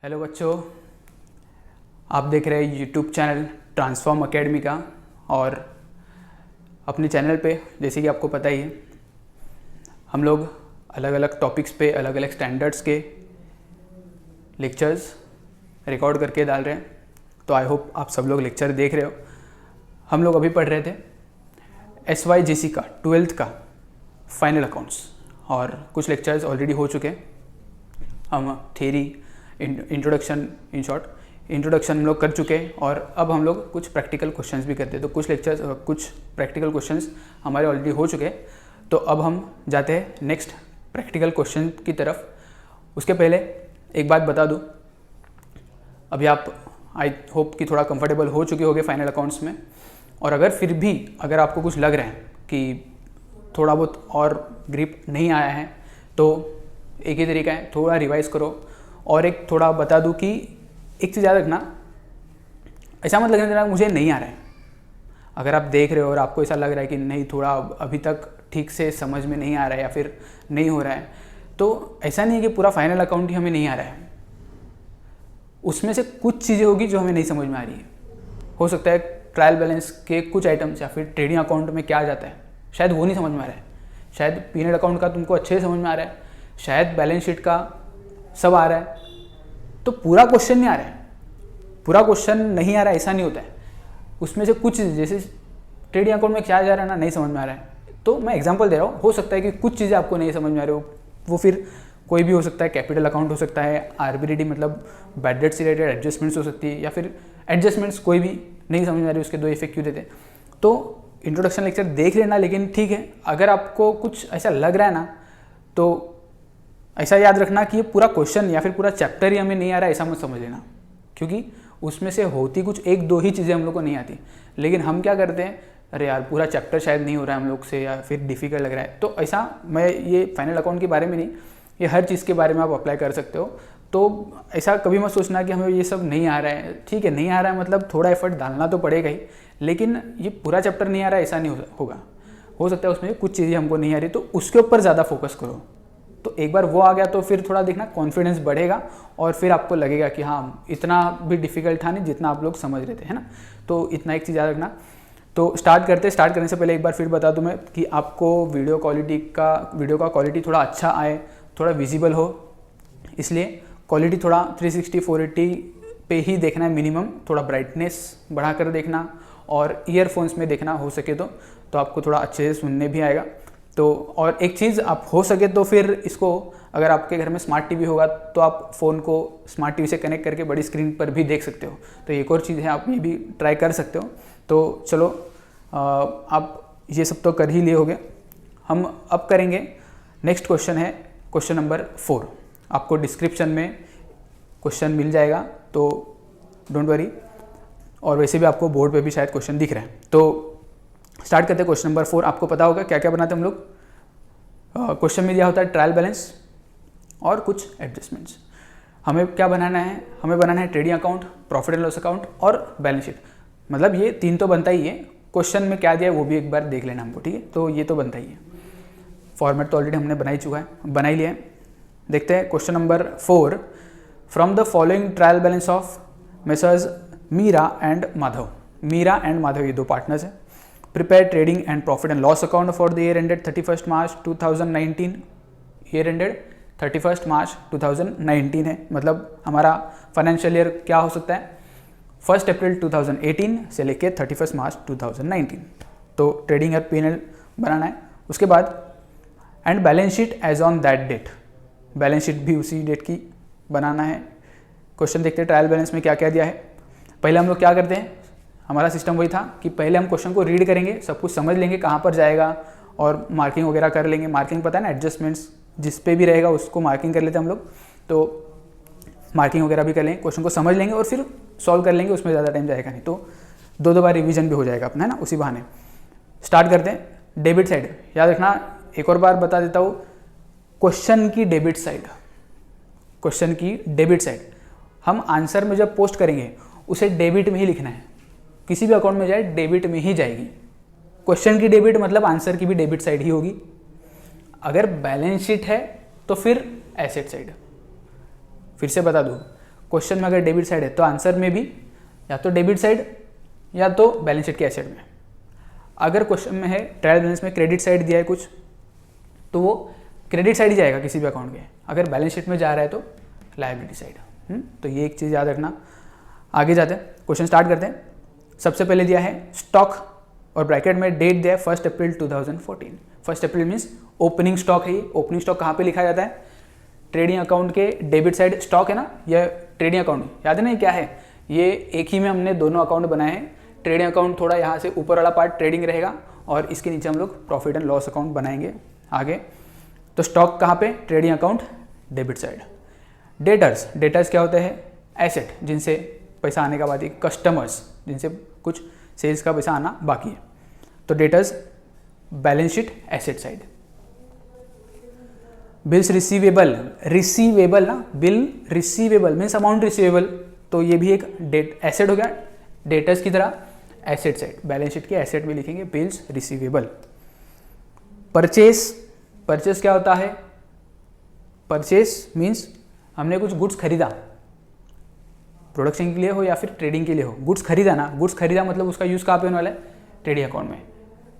Hello बच्चों, आप देख रहे हैं यूट्यूब चैनल ट्रांसफॉर्म एकेडमी का। और अपने चैनल पे जैसे कि आपको पता ही है, हम लोग अलग अलग टॉपिक्स पे अलग अलग स्टैंडर्ड्स के लेक्चर्स रिकॉर्ड करके डाल रहे हैं। तो आई होप आप सब लोग लेक्चर देख रहे हो। हम लोग अभी पढ़ रहे थे SYGC का 12th का फाइनल अकाउंट्स, और कुछ लेक्चर्स ऑलरेडी हो चुके हैं। हम theory introduction, in short introduction हम लोग कर चुके हैं, और अब हम लोग कुछ प्रैक्टिकल क्वेश्चंस भी करते हैं। तो कुछ लेक्चर्स, कुछ प्रैक्टिकल क्वेश्चंस हमारे ऑलरेडी हो चुके हैं। तो अब हम जाते हैं नेक्स्ट प्रैक्टिकल क्वेश्चन की तरफ। उसके पहले एक बात बता दूं, अभी आप आई होप कि थोड़ा कंफर्टेबल हो चुके होंगे फाइनल अकाउंट्स में। और अगर आपको कुछ लग रहा है कि थोड़ा बहुत और ग्रिप नहीं आया है, तो एक ही तरीका है, थोड़ा रिवाइज करो। और एक थोड़ा बता दूं कि एक चीज़ याद रखना, ऐसा मत लगने देना मुझे नहीं आ रहा है। अगर आप देख रहे हो और आपको ऐसा लग रहा है कि नहीं, थोड़ा अभी तक ठीक से समझ में नहीं आ रहा है या फिर नहीं हो रहा है, तो ऐसा नहीं है कि पूरा फाइनल अकाउंट ही हमें नहीं आ रहा है। उसमें से कुछ चीज़ें होगी जो हमें नहीं समझ में आ रही है। हो सकता है ट्रायल बैलेंस के कुछ आइटम्स या फिर ट्रेडिंग अकाउंट में क्या जाता है, शायद वो नहीं समझ में आ रहा है। शायद पीनल अकाउंट का तुमको अच्छे से समझ में आ रहा है, शायद बैलेंस शीट का सब आ रहा है। तो पूरा क्वेश्चन नहीं आ रहा है, पूरा क्वेश्चन नहीं आ रहा है ऐसा नहीं होता है। उसमें से कुछ, जैसे ट्रेडिंग अकाउंट में क्या जा रहा है ना, नहीं समझ में आ रहा है, तो मैं एग्जांपल दे रहा हूँ। हो सकता है कि कुछ चीज़ें आपको नहीं समझ में आ रही हो, वो फिर कोई भी हो सकता है। कैपिटल अकाउंट हो सकता है, RBDD मतलब बैड डेट से रिलेटेड एडजस्टमेंट्स हो सकती है, या फिर एडजस्टमेंट्स कोई भी नहीं समझ में आ रही, उसके दो इफेक्ट क्यों देते। तो इंट्रोडक्शन लेक्चर देख लेना, लेकिन ठीक है, अगर आपको कुछ ऐसा लग रहा है ना, तो ऐसा याद रखना कि ये पूरा क्वेश्चन या फिर पूरा चैप्टर ही हमें नहीं आ रहा है, ऐसा मत समझ लेना। क्योंकि उसमें से होती कुछ एक दो ही चीज़ें हम लोग को नहीं आती, लेकिन हम क्या करते हैं, अरे यार पूरा चैप्टर शायद नहीं हो रहा है हम लोग से, या फिर डिफ़िकल्ट लग रहा है। तो ऐसा, मैं ये फाइनल अकाउंट के बारे में नहीं, ये हर चीज़ के बारे में आप अप्लाई कर सकते हो। तो ऐसा कभी मत सोचना कि हमें ये सब नहीं आ रहा है। ठीक है, नहीं आ रहा है मतलब थोड़ा एफर्ट डालना तो पड़ेगा ही, लेकिन ये पूरा चैप्टर नहीं आ रहा है ऐसा नहीं होगा। हो सकता है उसमें कुछ चीज़ें हमको नहीं आ रही, तो उसके ऊपर ज़्यादा फोकस करो। तो एक बार वो आ गया तो फिर थोड़ा देखना कॉन्फिडेंस बढ़ेगा, और फिर आपको लगेगा कि हाँ, इतना भी डिफिकल्ट था नहीं जितना आप लोग समझ रहे थे, है ना। तो इतना एक चीज़ याद रखना। तो स्टार्ट करने से पहले एक बार फिर बता दूं मैं कि आपको वीडियो का क्वालिटी थोड़ा अच्छा आए, थोड़ा विजिबल हो, इसलिए क्वालिटी थोड़ा 360 480 पे ही देखना है मिनिमम। थोड़ा ब्राइटनेस बढ़ा कर देखना, और ईयरफोन्स में देखना हो सके तो आपको थोड़ा अच्छे से सुनने भी आएगा। तो और एक चीज़, आप हो सके तो फिर इसको, अगर आपके घर में स्मार्ट टीवी होगा तो आप फ़ोन को स्मार्ट टीवी से कनेक्ट करके बड़ी स्क्रीन पर भी देख सकते हो। तो एक और चीज़ है, आप ये भी ट्राई कर सकते हो। तो चलो, आप ये सब तो कर ही लिए होगे। हम अब करेंगे नेक्स्ट क्वेश्चन है क्वेश्चन नंबर 4। आपको डिस्क्रिप्शन में क्वेश्चन मिल जाएगा, तो डोंट वरी। और वैसे भी आपको बोर्ड पे भी शायद क्वेश्चन दिख रहे हैं। तो स्टार्ट करते हैं क्वेश्चन नंबर 4। आपको पता होगा क्या क्या बनाते हैं हम लोग। क्वेश्चन में दिया होता है ट्रायल बैलेंस और कुछ एडजस्टमेंट्स। हमें क्या बनाना है, हमें बनाना है trading account, profit and loss account और बैलेंस शीट। मतलब ये तीन तो बनता ही है। क्वेश्चन में क्या दिया है वो भी एक बार देख लेना हमको, ठीक है। तो ये तो बनता ही है। फॉर्मेट तो ऑलरेडी हमने बना ही लिया है। देखते हैं question number 4। From the following trial balance of Messrs Meera and Madhav, ये दो पार्टनर्स हैं। Prepare trading and profit and loss account for the year ended 31 March 2019। Year ended 31 March 2019 है, मतलब हमारा फाइनेंशियल ईयर क्या हो सकता है, 1 अप्रैल 2018 से लेके 31 मार्च 2019। तो ट्रेडिंग और P&L बनाना है। उसके बाद and balance sheet as on that date, balance sheet भी उसी डेट की बनाना है। क्वेश्चन देखते हैं ट्रायल बैलेंस में क्या क्या दिया है। पहले हम लोग क्या करते हैं, हमारा सिस्टम वही था कि पहले हम क्वेश्चन को रीड करेंगे, सब कुछ समझ लेंगे कहाँ पर जाएगा, और मार्किंग वगैरह कर लेंगे। मार्किंग पता है ना, एडजस्टमेंट्स जिस पे भी रहेगा उसको मार्किंग कर लेते हैं हम लोग। तो मार्किंग वगैरह भी कर लेंगे, क्वेश्चन को समझ लेंगे और फिर सॉल्व कर लेंगे। उसमें ज़्यादा टाइम जाएगा नहीं, तो दो बार रिवीजन भी हो जाएगा अपना, है ना, उसी बहाने। स्टार्ट करते हैं। डेबिट साइड याद रखना, एक और बार बता देता हूँ, क्वेश्चन की डेबिट साइड हम आंसर में जब पोस्ट करेंगे उसे डेबिट में ही लिखना है। किसी भी अकाउंट में जाए डेबिट में ही जाएगी। क्वेश्चन की डेबिट मतलब आंसर की भी डेबिट साइड ही होगी। अगर बैलेंस शीट है तो फिर एसेट साइड। फिर से बता दूं, क्वेश्चन में अगर डेबिट साइड है तो आंसर में भी या तो डेबिट साइड या तो बैलेंस शीट के एसेट में। अगर क्वेश्चन में है ट्रायल बैलेंस में क्रेडिट साइड दिया है कुछ, तो वो क्रेडिट साइड ही जाएगा किसी भी अकाउंट के। अगर बैलेंस शीट में जा रहा है तो लायबिलिटी साइड। तो ये एक चीज़ याद रखना। आगे जाते हैं, क्वेश्चन स्टार्ट करते हैं। सबसे पहले दिया है स्टॉक और ब्रैकेट में डेट दिया है 1 अप्रैल 2014। 1 अप्रैल मीन्स ओपनिंग स्टॉक है। ये ओपनिंग स्टॉक कहाँ पे लिखा जाता है? ट्रेडिंग अकाउंट के डेबिट साइड स्टॉक है ना, यह ट्रेडिंग अकाउंट याद है ना, ये क्या है? ये एक ही में हमने दोनों अकाउंट बनाए हैं। ट्रेडिंग अकाउंट थोड़ा यहाँ से ऊपर वाला पार्ट ट्रेडिंग रहेगा और इसके नीचे हम लोग प्रॉफिट एंड लॉस अकाउंट बनाएंगे आगे। तो स्टॉक कहाँ पे? Trading account debit side. Debtors, debtors क्या होते हैं? एसेट, जिनसे पैसा आने का बाद, कस्टमर्स जिनसे कुछ सेल्स का पैसा आना बाकी है। तो debtors balance sheet asset side. Bills receivable, receivable ना, bill receivable means amount receivable, तो ये भी एक डेट एसेट हो गया डेटर्स की तरह। एसेट साइड बैलेंस शीट के एसेट में लिखेंगे बिल्स रिसीवेबल। परचेस, परचेस क्या होता है? परचेस मीन्स हमने कुछ गुड्स खरीदा, प्रोडक्शन के लिए हो या फिर ट्रेडिंग के लिए हो, गुड्स खरीदा ना। गुड्स खरीदा मतलब उसका यूज़ कहाँ पे होने वाला है? ट्रेडिंग अकाउंट में,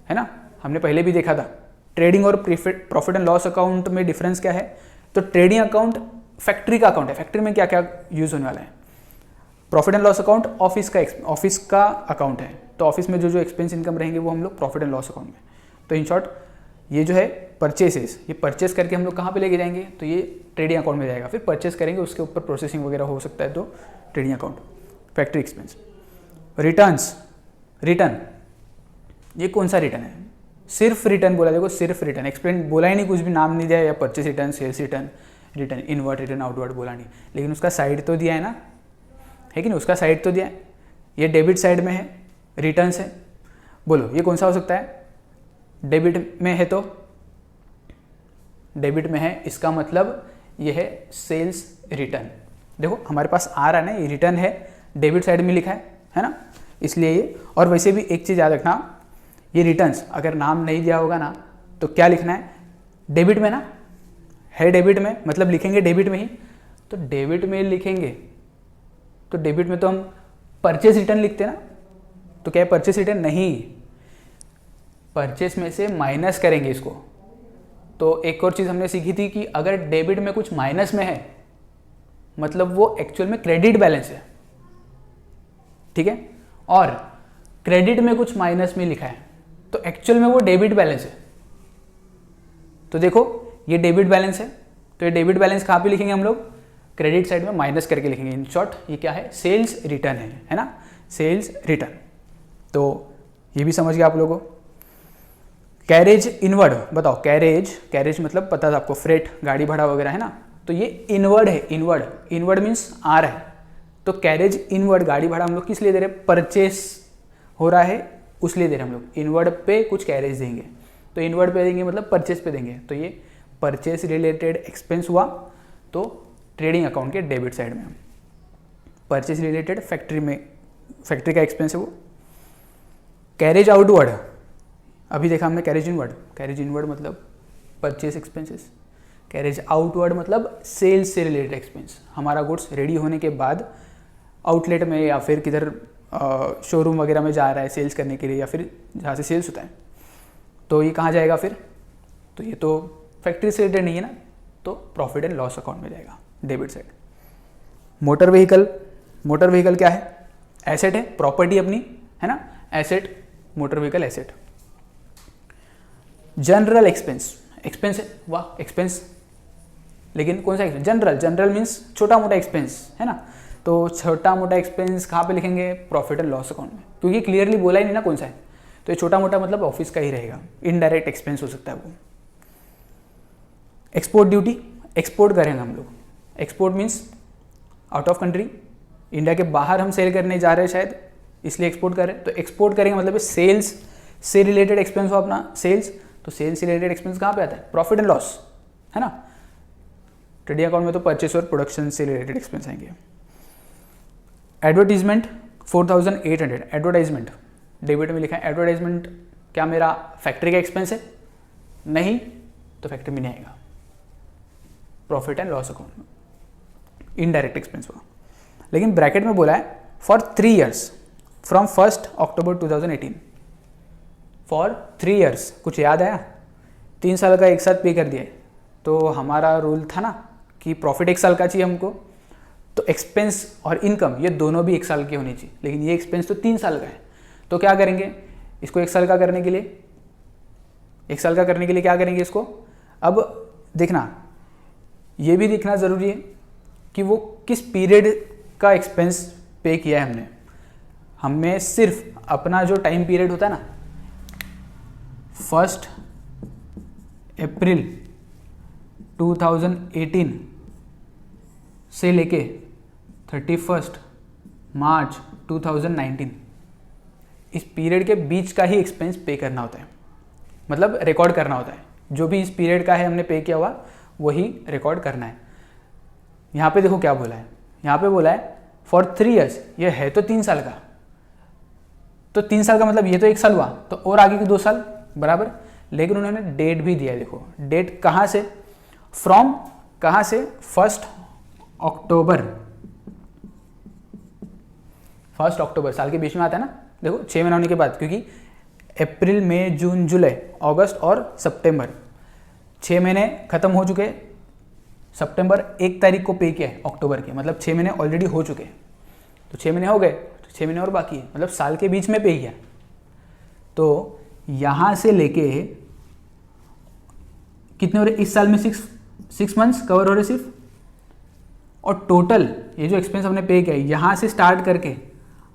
है ना। हमने पहले भी देखा था ट्रेडिंग और प्रॉफिट एंड लॉस अकाउंट में डिफरेंस क्या है। तो ट्रेडिंग अकाउंट फैक्ट्री का अकाउंट है, फैक्ट्री में क्या क्या यूज़ होने वाला है। Profit and loss account office का अकाउंट है, तो ऑफिस में जो एक्सपेंस इनकम रहेंगे वो हम लोग प्रॉफिट एंड लॉस अकाउंट में। तो इन शॉर्ट ये जो है परचेसेस, ये परचेस करके हम लोग कहाँ पे लेके जाएंगे? तो ये ट्रेडिंग अकाउंट में जाएगा। फिर परचेस करेंगे, उसके ऊपर प्रोसेसिंग वगैरह हो सकता है, तो trading account. Factory expense. Returns, return, ये कौन सा रिटर्न है? सिर्फ रिटर्न बोला, देखो सिर्फ रिटर्न, एक्सप्लेन बोला ही नहीं, कुछ भी नाम नहीं दिया, या purchase return, sales return, return inward, return outward बोला नहीं, लेकिन उसका साइड तो दिया है ना, है कि नहीं? उसका साइड तो दिया है। ये डेबिट साइड में है, रिटर्न्स है। बोलो ये कौन सा हो सकता है? डेबिट में है, तो डेबिट में है, इसका मतलब ये है सेल्स रिटर्न। देखो हमारे पास आ रहा है ना, ये रिटर्न है, डेबिट साइड में लिखा है ना, इसलिए ये। और वैसे भी एक चीज़ याद रखना, ये रिटर्न्स अगर नाम नहीं दिया होगा ना तो क्या लिखना है? डेबिट में ना, है डेबिट में, मतलब लिखेंगे डेबिट में ही, तो डेबिट में लिखेंगे। तो डेबिट में तो हम परचेस रिटर्न लिखते हैं ना, तो क्या है परचेस रिटर्न? नहीं, परचेस में से माइनस करेंगे इसको। तो एक और चीज़ हमने सीखी थी कि अगर डेबिट में कुछ माइनस में है मतलब वो एक्चुअल में क्रेडिट बैलेंस है, ठीक है। और क्रेडिट में कुछ माइनस में लिखा है तो एक्चुअल में वो डेबिट बैलेंस है। तो देखो ये डेबिट बैलेंस है, तो ये डेबिट बैलेंस कहाँ पे लिखेंगे हम लोग? क्रेडिट साइड में माइनस करके लिखेंगे। इन शॉर्ट ये क्या है? सेल्स रिटर्न है ना, सेल्स रिटर्न। तो ये भी समझ गया आप लोगों को। कैरेज इनवर्ड, बताओ कैरेज, कैरेज मतलब पता था आपको, फ्रेट, गाड़ी भाड़ा वगैरह है ना, तो ये इनवर्ड है। इनवर्ड, इनवर्ड मीन्स आ रहा है, तो कैरेज इनवर्ड, गाड़ी भाड़ा हम लोग किस लिए दे रहे हैं? परचेस हो रहा है उस लिए दे रहे हैं हम लोग। इनवर्ड पे कुछ कैरेज देंगे, तो इनवर्ड पे देंगे मतलब परचेस पे देंगे, तो ये परचेस रिलेटेड एक्सपेंस हुआ, तो ट्रेडिंग अकाउंट के डेबिट साइड में। परचेस रिलेटेड फैक्ट्री में, फैक्ट्री का एक्सपेंस है वो। कैरेज आउटवर्ड, अभी देखा हमने कैरेज इनवर्ड, कैरेज इनवर्ड मतलब परचेस एक्सपेंसेस, कैरेज आउटवर्ड मतलब सेल्स से रिलेटेड एक्सपेंस। हमारा गुड्स रेडी होने के बाद आउटलेट में या फिर किधर शोरूम वगैरह में जा रहा है सेल्स करने के लिए, या फिर जहाँ से सेल्स होता है, तो ये कहाँ जाएगा फिर? तो ये तो फैक्ट्री से रिलेटेड नहीं है ना, तो प्रॉफिट एंड लॉस अकाउंट में जाएगा, debit side. Motor vehicle, motor vehicle क्या है? एसेट है, प्रॉपर्टी अपनी, है ना, asset, motor vehicle asset. General expense, expense है, वाह एक्सपेंस, लेकिन कौन सा एक्सपेंस? जनरल, जनरल मीन्स छोटा मोटा एक्सपेंस, है ना, तो छोटा मोटा एक्सपेंस कहाँ पे लिखेंगे? प्रॉफिट एंड लॉस अकाउंट में, क्योंकि क्लियरली बोला ही नहीं ना कौन सा है, तो ये छोटा मोटा मतलब ऑफिस का ही रहेगा, इनडायरेक्ट एक्सपेंस हो सकता है वो। एक्सपोर्ट ड्यूटी, एक्सपोर्ट करेंगे हम लोग, export means out of country, India के बाहर हम सेल करने जा रहे हैं शायद, इसलिए एक्सपोर्ट कर रहे हैं, तो एक्सपोर्ट करेंगे मतलब सेल्स से रिलेटेड एक्सपेंस हो अपना, सेल्स, तो सेल्स से रिलेटेड एक्सपेंस कहाँ पे आता है? प्रॉफिट एंड लॉस, है ना। ट्रेडिंग अकाउंट में तो परचेस और प्रोडक्शन से रिलेटेड एक्सपेंस आएंगे। एडवर्टीजमेंट 4800, एडवर्टाइजमेंट डेबिट में लिखा है। एडवर्टाइजमेंट क्या मेरा फैक्ट्री का एक्सपेंस है? नहीं, तो फैक्ट्री में नहीं आएगा, प्रॉफिट एंड लॉस अकाउंट में, इनडायरेक्ट एक्सपेंस हुआ। लेकिन ब्रैकेट में बोला है for 3 years from 1 October 2018, for 3 years. कुछ याद आया? 3 साल का एक साथ पे कर दिया। तो हमारा रूल था ना कि प्रॉफिट 1 साल का चाहिए हमको, तो एक्सपेंस और इनकम ये दोनों भी 1 साल की होनी चाहिए, लेकिन ये एक्सपेंस तो 3 साल का है। तो क्या करेंगे इसको 1 साल का करने के लिए? 1 साल का करने के लिए क्या करेंगे इसको? अब देखना, ये भी देखना ज़रूरी है कि वो किस पीरियड का एक्सपेंस पे किया है हमने। हमें सिर्फ अपना जो टाइम पीरियड होता है ना, 1 अप्रैल 2018 से लेके 31 मार्च 2019, इस पीरियड के बीच का ही एक्सपेंस पे करना होता है, मतलब रिकॉर्ड करना होता है। जो भी इस पीरियड का है हमने पे किया हुआ वही रिकॉर्ड करना है। यहाँ पे देखो क्या बोला है, यहाँ पे बोला है फॉर 3 ईयर्स, ये है तो 3 साल का, तो 3 साल का मतलब ये तो 1 साल हुआ, तो और आगे के 2 साल बराबर। लेकिन उन्होंने डेट भी दिया है, देखो डेट कहाँ से, फ्रॉम कहाँ से, 1 अक्टूबर, 1 अक्टूबर साल के बीच में आता है ना, देखो 6 महीने होने के बाद, क्योंकि अप्रैल मई जून जुलाई अगस्त और सितंबर 6 महीने खत्म हो चुके। सितंबर 1 तारीख को पे किया है अक्टूबर के, मतलब 6 महीने ऑलरेडी हो चुके हैं। तो 6 महीने हो गए, तो 6 महीने और बाकी है, मतलब साल के बीच में पे किया। तो यहाँ से लेके कितने हो रहे इस साल में? 6 मंथ्स कवर हो रहे सिर्फ। और टोटल ये जो एक्सपेंस हमने पे किया है यहाँ से स्टार्ट करके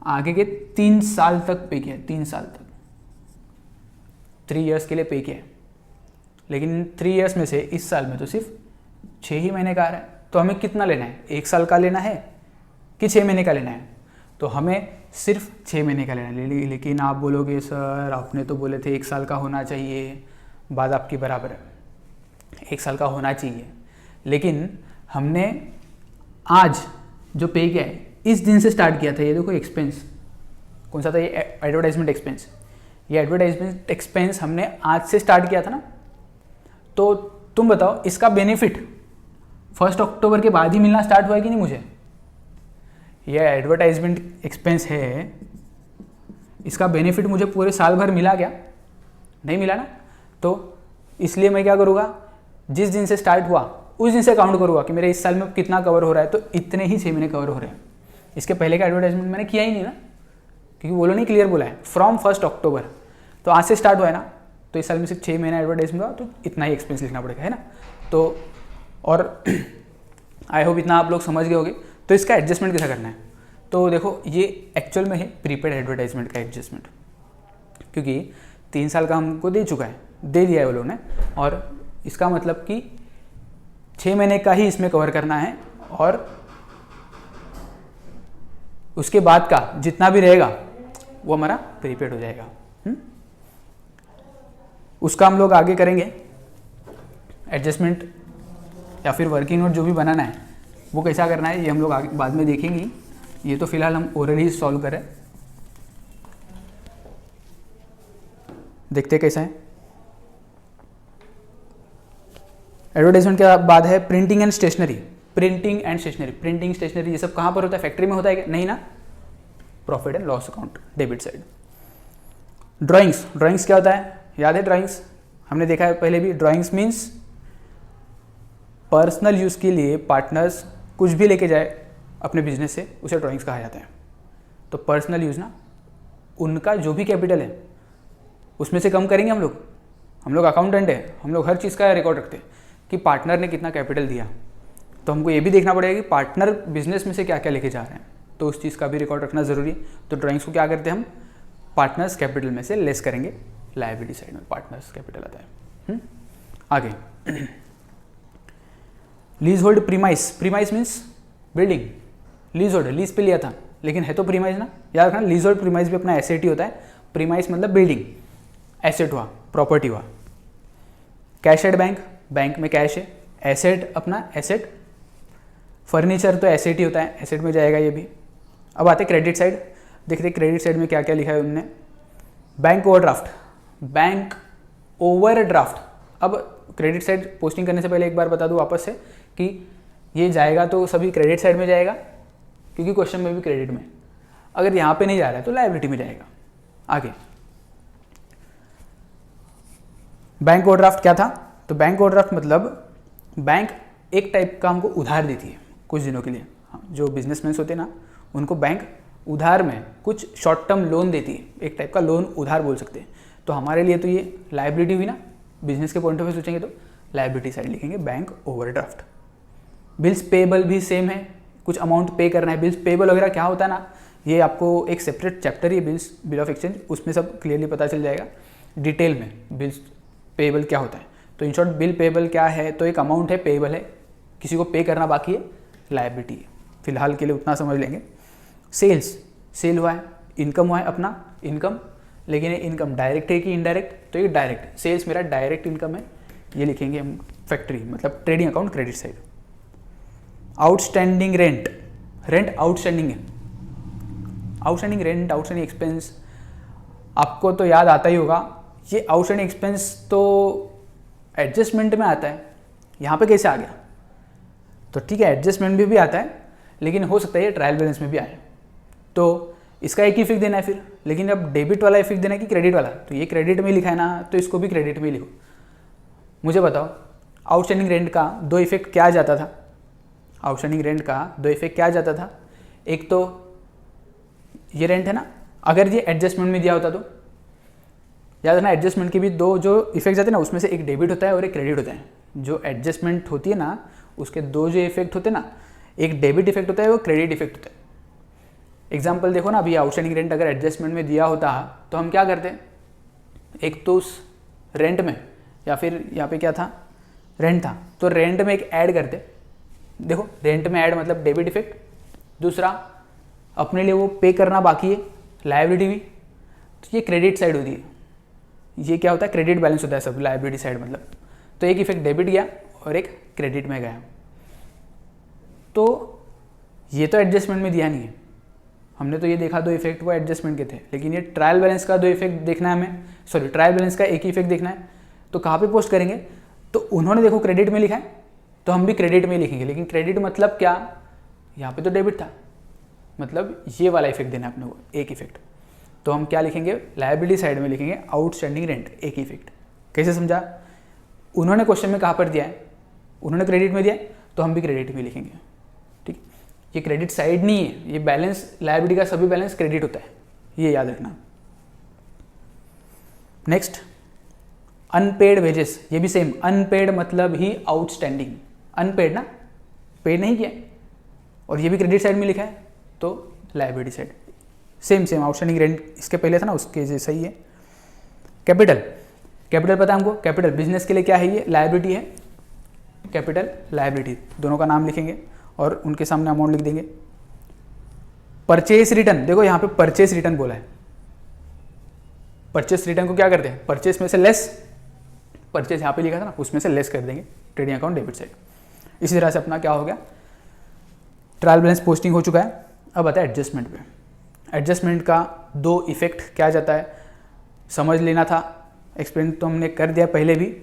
आगे के 3 साल तक पे किया है, 3 साल तक, 3 ईयर्स के लिए पे किया है। लेकिन 3 ईयर्स में से इस साल में तो सिर्फ 6 ही महीने का आ रहा है। तो हमें कितना लेना है? 1 साल का लेना है कि 6 महीने का लेना है? तो हमें सिर्फ 6 महीने का लेना है। लेकिन आप बोलोगे सर आपने तो बोले थे 1 साल का होना चाहिए, बात आपकी बराबर है, 1 साल का होना चाहिए। लेकिन हमने आज जो पे किया है इस दिन से स्टार्ट किया था। ये देखो एक्सपेंस कौन सा था? ये एडवर्टाइजमेंट एक्सपेंस। ये एडवर्टाइजमेंट एक्सपेंस हमने आज से स्टार्ट किया था ना। तो तुम बताओ इसका बेनिफिट 1 अक्टूबर के बाद ही मिलना स्टार्ट हुआ है कि नहीं मुझे? ये एडवर्टाइजमेंट एक्सपेंस है, इसका बेनिफिट मुझे पूरे साल भर मिला क्या? नहीं मिला ना। तो इसलिए मैं क्या करूँगा, जिस दिन से स्टार्ट हुआ उस दिन से काउंट करूँगा कि मेरे इस साल में कितना कवर हो रहा है। तो इतने ही 6 महीने कवर हो रहे हैं। इसके पहले का एडवर्टाइजमेंट मैंने किया ही नहीं ना, क्योंकि वो लोग नहीं क्लियर बोला है फ्रॉम 1 अक्टूबर। तो आज से स्टार्ट हुआ है ना, तो इस साल में सिर्फ 6 महीना एडवर्टाइजमेंट हुआ, तो इतना ही एक्सपेंस लिखना पड़ेगा, है ना। तो और आई होप इतना आप लोग समझ गए होंगे। तो इसका एडजस्टमेंट कैसा करना है? तो देखो ये एक्चुअल में है प्रीपेड एडवर्टाइजमेंट का एडजस्टमेंट, क्योंकि 3 साल का हमको दे चुका है, दे दिया है वो लोगों ने। और इसका मतलब कि 6 महीने का ही इसमें कवर करना है, और उसके बाद का जितना भी रहेगा वो हमारा प्रीपेड हो जाएगा। उसका हम लोग आगे करेंगे एडजस्टमेंट, या फिर वर्किंग नोट जो भी बनाना है वो कैसा करना है ये हम लोग आगे बाद में देखेंगे। ये तो फिलहाल हम ओरली ही सॉल्व करें, देखते कैसा है। एडवर्टाइजमेंट के बाद है printing and stationery. Printing and stationery, printing stationery ये सब कहाँ पर होता है? फैक्ट्री में होता है क्या? नहीं ना, profit and loss account debit side. Drawings, drawings क्या होता है? याद है ड्राइंग्स? हमने देखा है पहले भी। ड्राइंग्स मीन्स पर्सनल यूज़ के लिए पार्टनर्स कुछ भी लेके जाए अपने बिजनेस से, उसे ड्राइंग्स कहा जाता है। तो पर्सनल यूज़ ना, उनका जो भी कैपिटल है उसमें से कम करेंगे हम लोग अकाउंटेंट है, हम लोग हर चीज़ का रिकॉर्ड रखते हैं कि पार्टनर ने कितना कैपिटल दिया। तो हमको ये भी देखना पड़ेगा कि पार्टनर बिजनेस में से क्या क्या लेके जा रहे हैं, तो उस चीज़ का भी रिकॉर्ड रखना ज़रूरी है। तो ड्राइंग्स को क्या करते हैं हम? पार्टनर्स कैपिटल में से लेस करेंगे, लायबिलिटी साइड में पार्टनर्स कैपिटल आता है। आगे lease hold premise. Premise means building. Lease hold, lease पे लिया था लेकिन है तो प्रीमाइस ना, याद रखना। लीज होल्ड प्रीमाइस भी अपना एसेट ही होता है। प्रीमाइस मतलब बिल्डिंग, एसेट हुआ, प्रॉपर्टी हुआ। कैश एट बैंक, बैंक में कैश है, एसेट अपना एसेट। फर्नीचर तो एसेट ही होता है, एसेट में जाएगा ये भी। अब आते क्रेडिट साइड, देखते क्रेडिट साइड में क्या क्या लिखा है उन्होंने। Bank overdraft, bank overdraft. अब क्रेडिट साइड पोस्टिंग करने से पहले एक बार बता दूं वापस से कि ये जाएगा तो सभी क्रेडिट साइड में जाएगा, क्योंकि क्वेश्चन में भी क्रेडिट में, अगर यहाँ पे नहीं जा रहा है तो लायबिलिटी में जाएगा। आगे बैंक ओवरड्राफ्ट क्या था? तो बैंक ओवरड्राफ्ट मतलब बैंक एक टाइप का हमको उधार देती है कुछ दिनों के लिए। जो बिजनेसमैन होते हैं ना, उनको बैंक उधार में कुछ शॉर्ट टर्म लोन देती है, एक टाइप का लोन उधार बोल सकते हैं। तो हमारे लिए तो ये लायबिलिटी हुई ना, बिजनेस के पॉइंट ऑफ व्यू सोचेंगे तो लायबिलिटी साइड लिखेंगे बैंक ओवरड्राफ्ट। बिल्स पेबल भी सेम है, कुछ अमाउंट पे करना है। बिल्स पेबल वगैरह क्या होता है ना, ये आपको एक separate chapter he bill of exchange, उसमें सब क्लियरली पता चल जाएगा डिटेल में बिल्स पेबल क्या होता है। तो इन शॉर्ट बिल पेबल क्या है? तो एक अमाउंट है, पेबल है, किसी को पे करना बाकी है, लायबिलिटी है। फिलहाल के लिए उतना समझ लेंगे। सेल्स, सेल हुआ है, इनकम हुआ है अपना इनकम, लेकिन ये इनकम डायरेक्ट है कि इनडायरेक्ट? तो ये डायरेक्ट, सेल्स मेरा डायरेक्ट इनकम है, ये लिखेंगे हम फैक्ट्री मतलब trading account credit side. Outstanding rent, rent outstanding है, आउटस्टैंडिंग रेंट, आउटस्टैंडिंग एक्सपेंस आपको तो याद आता ही होगा। ये आउटस्टैंडिंग एक्सपेंस तो एडजस्टमेंट में आता है, यहाँ पे कैसे आ गया? तो ठीक है, एडजस्टमेंट में भी आता है, लेकिन हो सकता है ये ट्रायल बैलेंस में भी आए। तो इसका एक ही इफेक्ट देना है फिर, लेकिन अब डेबिट वाला इफेक्ट देना है कि क्रेडिट वाला? तो ये क्रेडिट में लिखा है ना, तो इसको भी क्रेडिट में लिखो। मुझे बताओ आउटस्टैंडिंग रेंट का दो इफेक्ट क्या जाता था? आउटस्टैंडिंग रेंट का दो इफेक्ट क्या जाता था? एक तो ये रेंट है ना, अगर ये एडजस्टमेंट में दिया होता तो याद रखना, एडजस्टमेंट के भी दो जो इफेक्ट जाते हैं ना, उसमें से एक डेबिट होता है और एक क्रेडिट होता है। जो एडजस्टमेंट होती है ना, उसके दो जो इफेक्ट होते हैं ना, एक डेबिट इफेक्ट होता है, वो क्रेडिट इफेक्ट होता है। एग्जाम्पल देखो ना, अभी आउटस्टैंडिंग रेंट अगर एडजस्टमेंट में दिया होता तो हम क्या करते? एक तो उस रेंट में, या फिर यहाँ पे क्या था, रेंट था, तो रेंट में एक ऐड करते। देखो रेंट में ऐड मतलब डेबिट इफेक्ट, दूसरा अपने लिए वो पे करना बाकी है, लायबिलिटी भी, तो ये क्रेडिट साइड होती है। ये क्या होता है? क्रेडिट बैलेंस होता है सब, लायबिलिटी साइड मतलब। तो एक इफेक्ट डेबिट गया और एक क्रेडिट में गया। तो ये तो एडजस्टमेंट में दिया नहीं है, हमने तो ये देखा दो इफेक्ट वो एडजस्टमेंट के थे, लेकिन ये ट्रायल बैलेंस का दो इफेक्ट देखना है हमें, सॉरी ट्रायल बैलेंस का एक ही इफेक्ट देखना है। तो कहाँ पे पोस्ट करेंगे? तो उन्होंने देखो क्रेडिट में लिखा है, तो हम भी क्रेडिट में लिखेंगे। लेकिन क्रेडिट मतलब क्या? यहाँ पे तो डेबिट था, मतलब ये वाला इफेक्ट देना है अपने को, एक इफेक्ट। तो हम क्या लिखेंगे? लायबिलिटी साइड में लिखेंगे आउटस्टैंडिंग रेंट, एक इफेक्ट। कैसे समझा? उन्होंने क्वेश्चन में कहाँ पर दिया है? उन्होंने क्रेडिट में दिया है, तो हम भी क्रेडिट में लिखेंगे। ठीक, ये क्रेडिट साइड नहीं है, ये बैलेंस, लायबिलिटी का सभी बैलेंस क्रेडिट होता है, ये याद रखना। नेक्स्ट अनपेड वेजेस, ये भी सेम, अनपेड मतलब ही आउटस्टैंडिंग, अनपेड ना, पेड नहीं किया, और ये भी क्रेडिट साइड में लिखा है, तो liability side. Same outstanding rent इसके पहले था ना, उसके जैसा ही है। कैपिटल, कैपिटल पता है हमको, कैपिटल बिजनेस के लिए क्या है? ये लायबिलिटी है, कैपिटल लायबिलिटी, दोनों का नाम लिखेंगे और उनके सामने अमाउंट लिख देंगे। परचेस रिटर्न, देखो यहाँ पे परचेस रिटर्न बोला है, परचेस रिटर्न को क्या करते हैं? परचेस में से लेस, परचेस यहाँ पे लिखा था ना, उसमें से लेस कर देंगे, ट्रेडिंग अकाउंट डेबिट साइड। इसी तरह से अपना क्या हो गया, ट्रायल बैलेंस पोस्टिंग हो चुका है। अब आता है एडजस्टमेंट पे। एडजस्टमेंट का दो इफेक्ट क्या जाता है समझ लेना था, एक्सप्लेन तो हमने कर दिया पहले भी,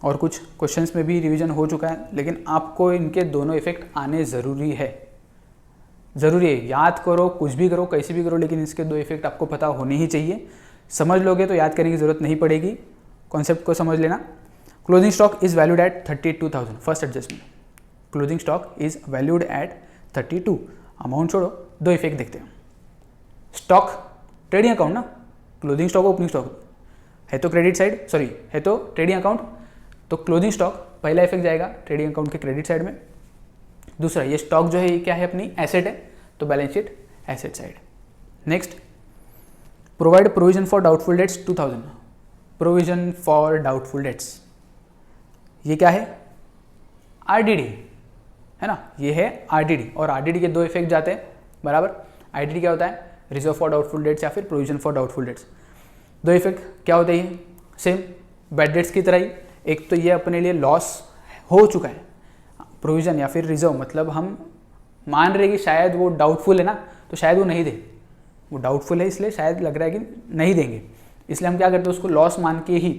और कुछ क्वेश्चंस में भी रिवीजन हो चुका है, लेकिन आपको इनके दोनों इफेक्ट आने ज़रूरी है, ज़रूरी है। याद करो, कुछ भी करो, कैसे भी करो, लेकिन इसके दो इफेक्ट आपको पता होने ही चाहिए। समझ लोगे तो याद करने की ज़रूरत नहीं पड़ेगी, कॉन्सेप्ट को समझ लेना। Closing stock is valued at 32,000, first adjustment. Closing stock is valued at 32, amount छोड़ो, दो इफेक्ट देखते हैं। स्टॉक ट्रेडिंग अकाउंट ना, क्लोजिंग स्टॉक ओपनिंग स्टॉक है तो क्रेडिट साइड, सॉरी है तो ट्रेडिंग अकाउंट, तो क्लोजिंग स्टॉक पहला इफेक्ट जाएगा ट्रेडिंग अकाउंट के क्रेडिट साइड में। दूसरा ये स्टॉक जो है ये क्या है? अपनी एसेट है, तो balance sheet asset side. Next provide provision for doubtful debts 2000, provision for doubtful debts, ये क्या है? आरडीडी है ना, ये है आरडीडी, और आरडीडी के दो इफेक्ट जाते हैं बराबर। आरडीडी क्या होता है? रिजर्व फॉर डाउटफुल डेट्स या फिर प्रोविजन फॉर डाउटफुल डेट्स। दो इफेक्ट क्या होते हैं? सेम बैड डेट्स की तरह ही। एक तो ये अपने लिए लॉस हो चुका है, प्रोविजन या फिर रिजर्व मतलब हम मान रहे कि शायद वो डाउटफुल है ना, तो शायद वो नहीं दे, वो डाउटफुल है इसलिए शायद लग रहा है कि नहीं देंगे, इसलिए हम क्या करते हैं? उसको लॉस मान के ही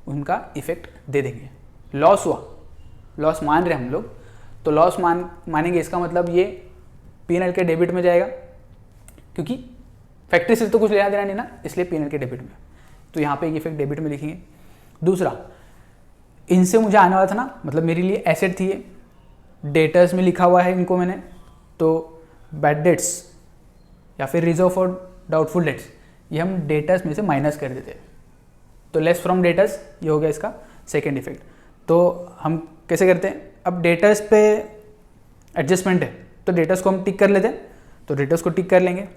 उनका इफेक्ट दे देंगे। लॉस हुआ, लॉस मान रहे हम लोग, तो लॉस मानेंगे, इसका मतलब ये P&L के डेबिट में जाएगा, क्योंकि फैक्ट्री से तो कुछ लेना देना नहीं ना, इसलिए P&L के डेबिट में। तो यहाँ पे एक इफेक्ट डेबिट में लिखेंगे। दूसरा, इनसे मुझे आने वाला था ना, मतलब मेरे लिए एसेट थी ये, डेटर्स में लिखा हुआ है इनको मैंने, तो बैड डेट्स या फिर रिजर्व फॉर डाउटफुल डेट्स, ये हम डेटर्स में से माइनस कर देते हैं, तो लेस फ्रॉम डेटर्स, ये हो गया इसका सेकेंड इफेक्ट। तो हम कैसे करते हैं, अब डेटर्स पे एडजस्टमेंट है तो डेटर्स को हम टिक कर लेते हैं, तो डेटर्स को टिक कर लेंगे,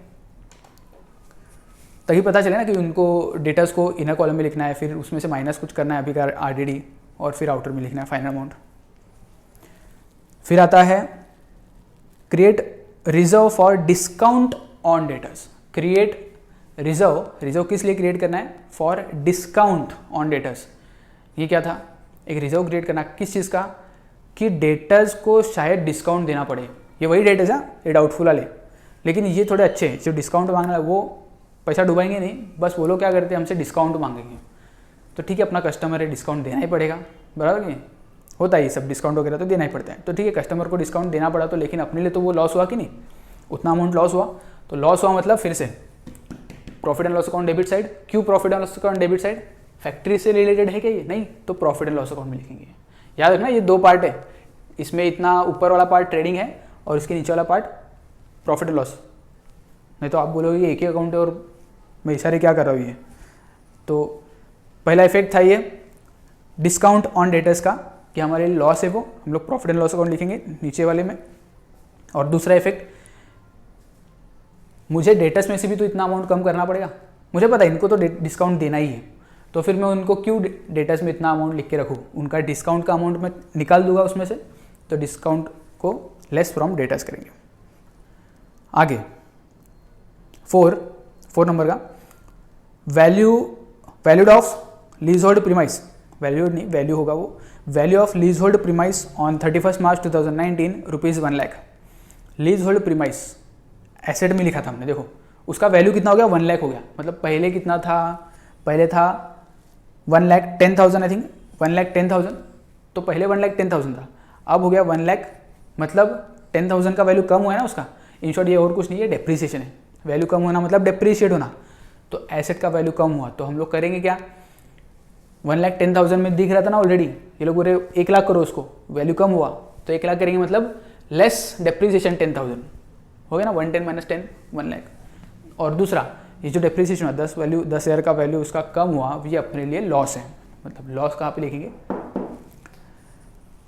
तभी पता चले ना कि उनको डेटर्स को इनर कॉलम में लिखना है, फिर उसमें से माइनस कुछ करना है अभी का RDD, और फिर आउटर में लिखना है फाइनल अमाउंट। फिर आता है create reserve for discount on debtors. Create reserve किस लिए क्रिएट करना है, फॉर डिस्काउंट ऑन डेटर्स। ये क्या था, एक रिजर्व क्रिएट करना किस चीज़ का, कि डेटर्स को शायद डिस्काउंट देना पड़े। ये वही डेटर्स है, ये डाउटफुल वाले, लेकिन ये थोड़े अच्छे हैं, जो डिस्काउंट मांगना है वो पैसा डुबाएंगे नहीं, बस वो लोग क्या करते हैं, हमसे डिस्काउंट मांगेंगे, तो ठीक है अपना कस्टमर है, डिस्काउंट देना ही पड़ेगा, बराबर नहीं होता है ये सब, डिस्काउंट वगैरह तो देना ही पड़ता है। तो ठीक है कस्टमर को डिस्काउंट देना पड़ा, तो लेकिन अपने लिए तो वो लॉस हुआ कि नहीं, उतना अमाउंट लॉस हुआ, तो लॉस हुआ मतलब फिर से profit and loss account debit side. क्यों profit and loss account debit side, factory से रिलेटेड है क्या ये, नहीं, तो प्रॉफिट एंड लॉस अकाउंट में लिखेंगे। याद रखना ये दो पार्ट है, इसमें इतना ऊपर वाला पार्ट ट्रेडिंग है और इसके नीचे वाला पार्ट प्रॉफिट एंड लॉस, नहीं तो आप बोलोगे ये एक ही अकाउंट है और मैं इशारे क्या कर रहा हूँ ये। तो पहला इफेक्ट था ये डिस्काउंट ऑन डेटर्स का, कि हमारे लॉस है वो हम लोग प्रॉफिट एंड लॉस अकाउंट लिखेंगे नीचे वाले में। और दूसरा इफेक्ट, मुझे डेटर्स में से भी तो इतना अमाउंट कम करना पड़ेगा, मुझे पता है इनको तो डिस्काउंट देना ही है, तो फिर मैं उनको क्यों डेटर्स में इतना अमाउंट लिख के रखूँ, उनका डिस्काउंट का अमाउंट मैं निकाल दूंगा उसमें से, तो डिस्काउंट को लेस फ्रॉम डेटर्स करेंगे। आगे 4 नंबर का, valued of lease hold premise, valued नहीं वैल्यू होगा वो, value of lease hold premise on 31 March 2019 ₹1 lakh. Lease hold premise asset में लिखा था हमने, देखो उसका वैल्यू कितना हो गया, 1 लाख हो गया। मतलब पहले कितना था, पहले था 1,10,000 आई थिंक, 1,10,000, तो पहले 1,10,000 था, अब हो गया 1 लाख, मतलब 10,000 का वैल्यू कम हुआ है ना उसका। इन शॉर्ट ये और कुछ नहीं है, डेप्रीसिएशन है, वैल्यू कम होना मतलब डेप्रीशिएट होना, तो एसेट का वैल्यू कम हुआ, तो हम लोग करेंगे क्या, 1,10,000 में दिख रहा था ना ऑलरेडी, ये लोग बोले 1 लाख करो उसको, वैल्यू कम हुआ तो 1 लाख करेंगे, मतलब लेस डेप्रीसिएशन 10,000 हो गया ना, 110 माइनस 10 1 लाख। और दूसरा ये जो डेप्रीसिएशन हुआ 10,000 का वैल्यू उसका कम हुआ, ये अपने लिए लॉस है, मतलब लॉस कहाँ पे लिखेंगे,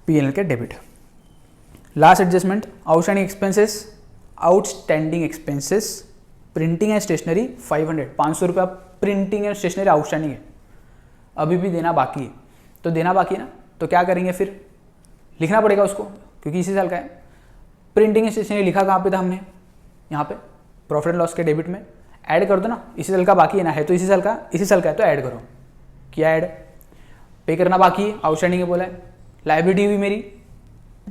P&L के debit. Last adjustment, outstanding expenses printing and stationery 500 रुपया प्रिंटिंग एंड स्टेशनरी आउटस्टैंडिंग है, अभी भी देना बाकी है, तो देना बाकी है ना, तो क्या करेंगे फिर, लिखना पड़ेगा उसको क्योंकि इसी साल का है। प्रिंटिंग एंड स्टेशनरी लिखा कहाँ पे था हमने, यहाँ पे प्रॉफिट एंड लॉस के डेबिट में, ऐड कर दो ना, इसी साल का बाकी है ना, है तो इसी साल का है तो ऐड करो, क्या ऐड, पे करना बाकी है, आउटस्टैंडिंग है बोला है, लायबिलिटी हुई मेरी,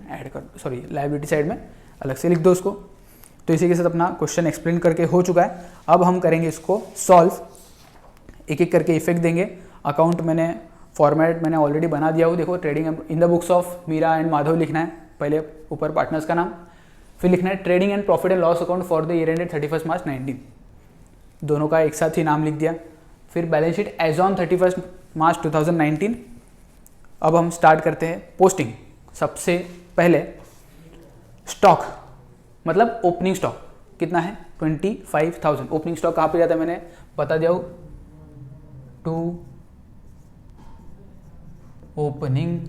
ऐड कर, सॉरी लायबिलिटी साइड में अलग से लिख दो उसको। तो इसी के साथ अपना क्वेश्चन एक्सप्लेन करके हो चुका है। अब हम करेंगे इसको सॉल्व, एक एक करके इफेक्ट देंगे। अकाउंट मैंने फॉर्मेट मैंने ऑलरेडी बना दिया हूँ, देखो trading in the books of Meera and Madhav लिखना है, पहले ऊपर पार्टनर्स का नाम, फिर लिखना है trading and profit and loss account for the year ended 31 मार्च 19, दोनों का एक साथ ही नाम लिख दिया। फिर balance sheet as on 31 March 2019। अब हम स्टार्ट करते हैं पोस्टिंग। सबसे पहले स्टॉक मतलब ओपनिंग स्टॉक कितना है 25,000। ओपनिंग स्टॉक कहाँ पे जाता है मैंने बता दिया हूँ, to opening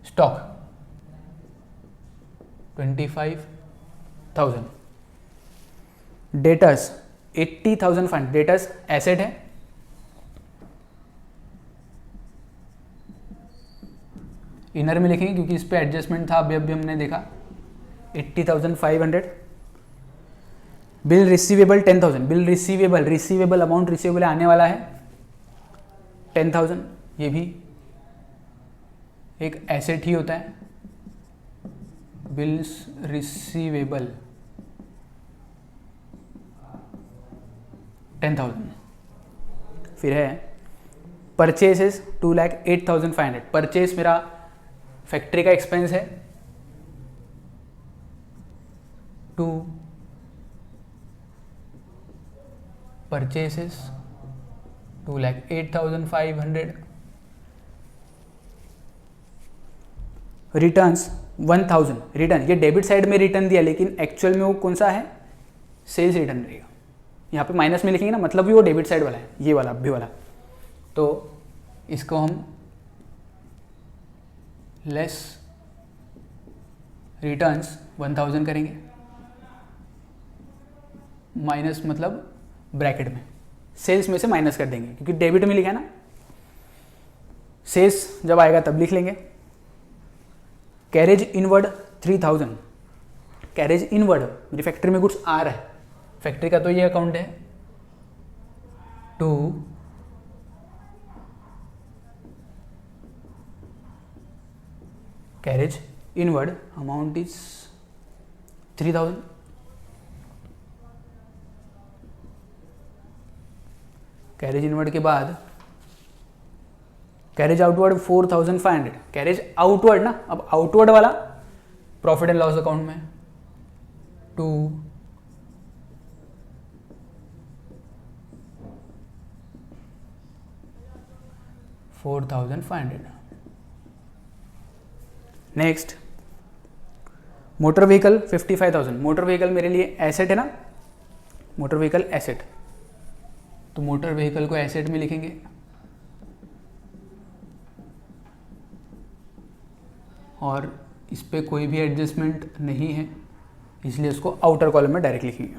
stock 25,000। Debtors 80,000 fund, debtors asset है, इनर में लिखेंगे क्योंकि इस पे एडजस्टमेंट था, अभी हमने देखा 80,500। Bill receivable 10,000, bill receivable amount receivable आने वाला है 10,000, ये भी एक एसेट ही होता है। Bills receivable 10,000। फिर है परचेसेस 2,08,500, परचेस मेरा फैक्ट्री का एक्सपेंस है 2 परचेसेस 2,08,500, रिटर्न्स 1,000। रिटर्न ये डेबिट साइड में रिटर्न दिया, लेकिन एक्चुअल में वो कौन सा है, सेल्स रिटर्न रहेगा। यहाँ पे माइनस में लिखेंगे ना, मतलब भी वो डेबिट साइड वाला है, ये वाला भी वाला। तो इसको हम लेस रिटर्न्स 1,000 करेंगे, माइनस मतलब ब्रैकेट में सेल्स में से माइनस कर देंगे, क्योंकि डेबिट में लिखा है ना। सेल्स जब आएगा तब लिख लेंगे। कैरेज इनवर्ड 3,000, कैरेज इनवर्ड मेरी फैक्ट्री में गुड्स आ रहा है, फैक्ट्री का तो ये अकाउंट है। 2 carriage inward amount is 3,000। Carriage inward के बाद कैरेज आउटवर्ड 4,500, कैरेज आउटवर्ड ना, अब आउटवर्ड वाला प्रॉफिट एंड लॉस अकाउंट में 2 4,500। Next motor vehicle 55,000, motor vehicle मेरे लिए एसेट है ना, मोटर व्हीकल एसेट, तो मोटर व्हीकल को एसेट में लिखेंगे। और इस पर कोई भी एडजस्टमेंट नहीं है, इसलिए उसको आउटर कॉलम में डायरेक्ट लिखेंगे।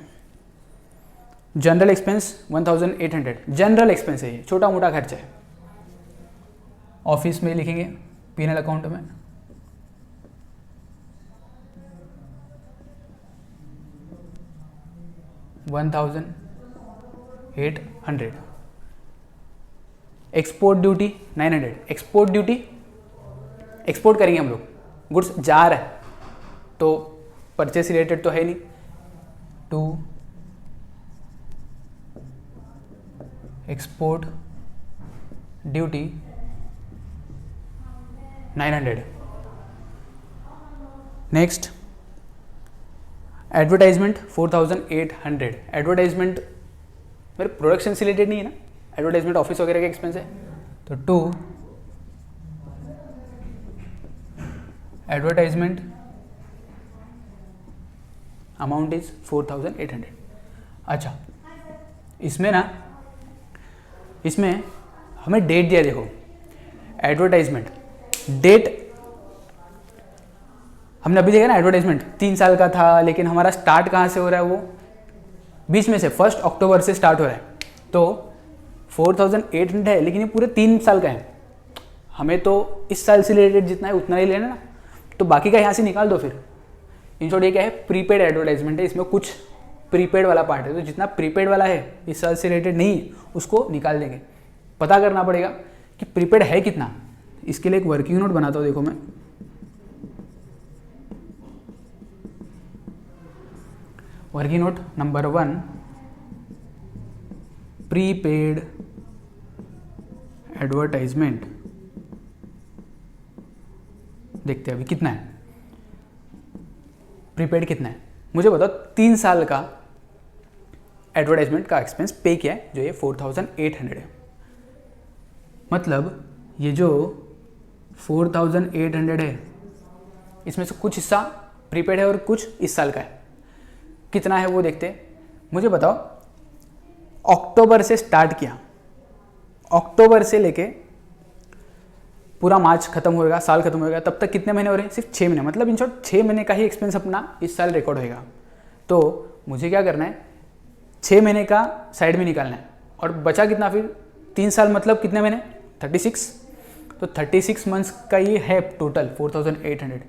जनरल एक्सपेंस 1,800, जनरल एक्सपेंस है ये, छोटा मोटा खर्चा है, ऑफिस में लिखेंगे P&L अकाउंट में। $1,800। Export duty 900, export duty, export करेंगे हम लोग, गुड्स जा रहा है तो परचेस रिलेटेड तो है नहीं। 2 export duty 900। Next advertisement 4,800, advertisement मेरे प्रोडक्शन से रिलेटेड नहीं है ना, एडवर्टाइजमेंट ऑफिस वगैरह का एक्सपेंस है। तो 2 एडवर्टाइजमेंट अमाउंट इज 4,800। अच्छा, इसमें ना, इसमें हमें डेट दिया, देखो एडवर्टाइजमेंट डेट हमने अभी देखा ना, एडवर्टाइजमेंट 3 साल का था, लेकिन हमारा स्टार्ट कहाँ से हो रहा है, वो बीच में से 1 अक्टूबर से स्टार्ट हो रहा है। तो 4,800 है, लेकिन ये पूरे 3 साल का है, हमें तो इस साल से रिलेटेड जितना है उतना ही लेना ना, तो बाकी का यहाँ से निकाल दो फिर। इन शॉर्ट ये क्या है, प्रीपेड एडवर्टाइजमेंट है, इसमें कुछ प्रीपेड वाला पार्ट है, तो जितना प्रीपेड वाला है इस साल से रिलेटेड नहीं है उसको निकाल देंगे। पता करना पड़ेगा कि प्रीपेड है कितना, इसके लिए एक वर्किंग नोट बनाता हूँ, देखो मैं। Working note number 1, prepaid advertisement. देखते हैं अभी कितना है प्रीपेड, कितना है मुझे बताओ। 3 साल का एडवर्टाइजमेंट का एक्सपेंस पे किया है, जो ये 4,800 है। मतलब ये जो 4,800 है, इसमें से कुछ हिस्सा प्रीपेड है और कुछ इस साल का है। कितना है वो देखते हैं। मुझे बताओ, अक्टूबर से स्टार्ट किया, अक्टूबर से लेके पूरा मार्च खत्म होएगा, साल खत्म होएगा, तब तक कितने महीने हो रहे हैं, सिर्फ 6 महीने। मतलब इन शॉर्ट 6 महीने का ही एक्सपेंस अपना इस साल रिकॉर्ड होएगा। तो मुझे क्या करना है, 6 महीने का साइड में निकालना है, और बचा कितना फिर 3 साल, मतलब कितने महीने, 36। तो 36 मंथ्स का ये है टोटल 4,800।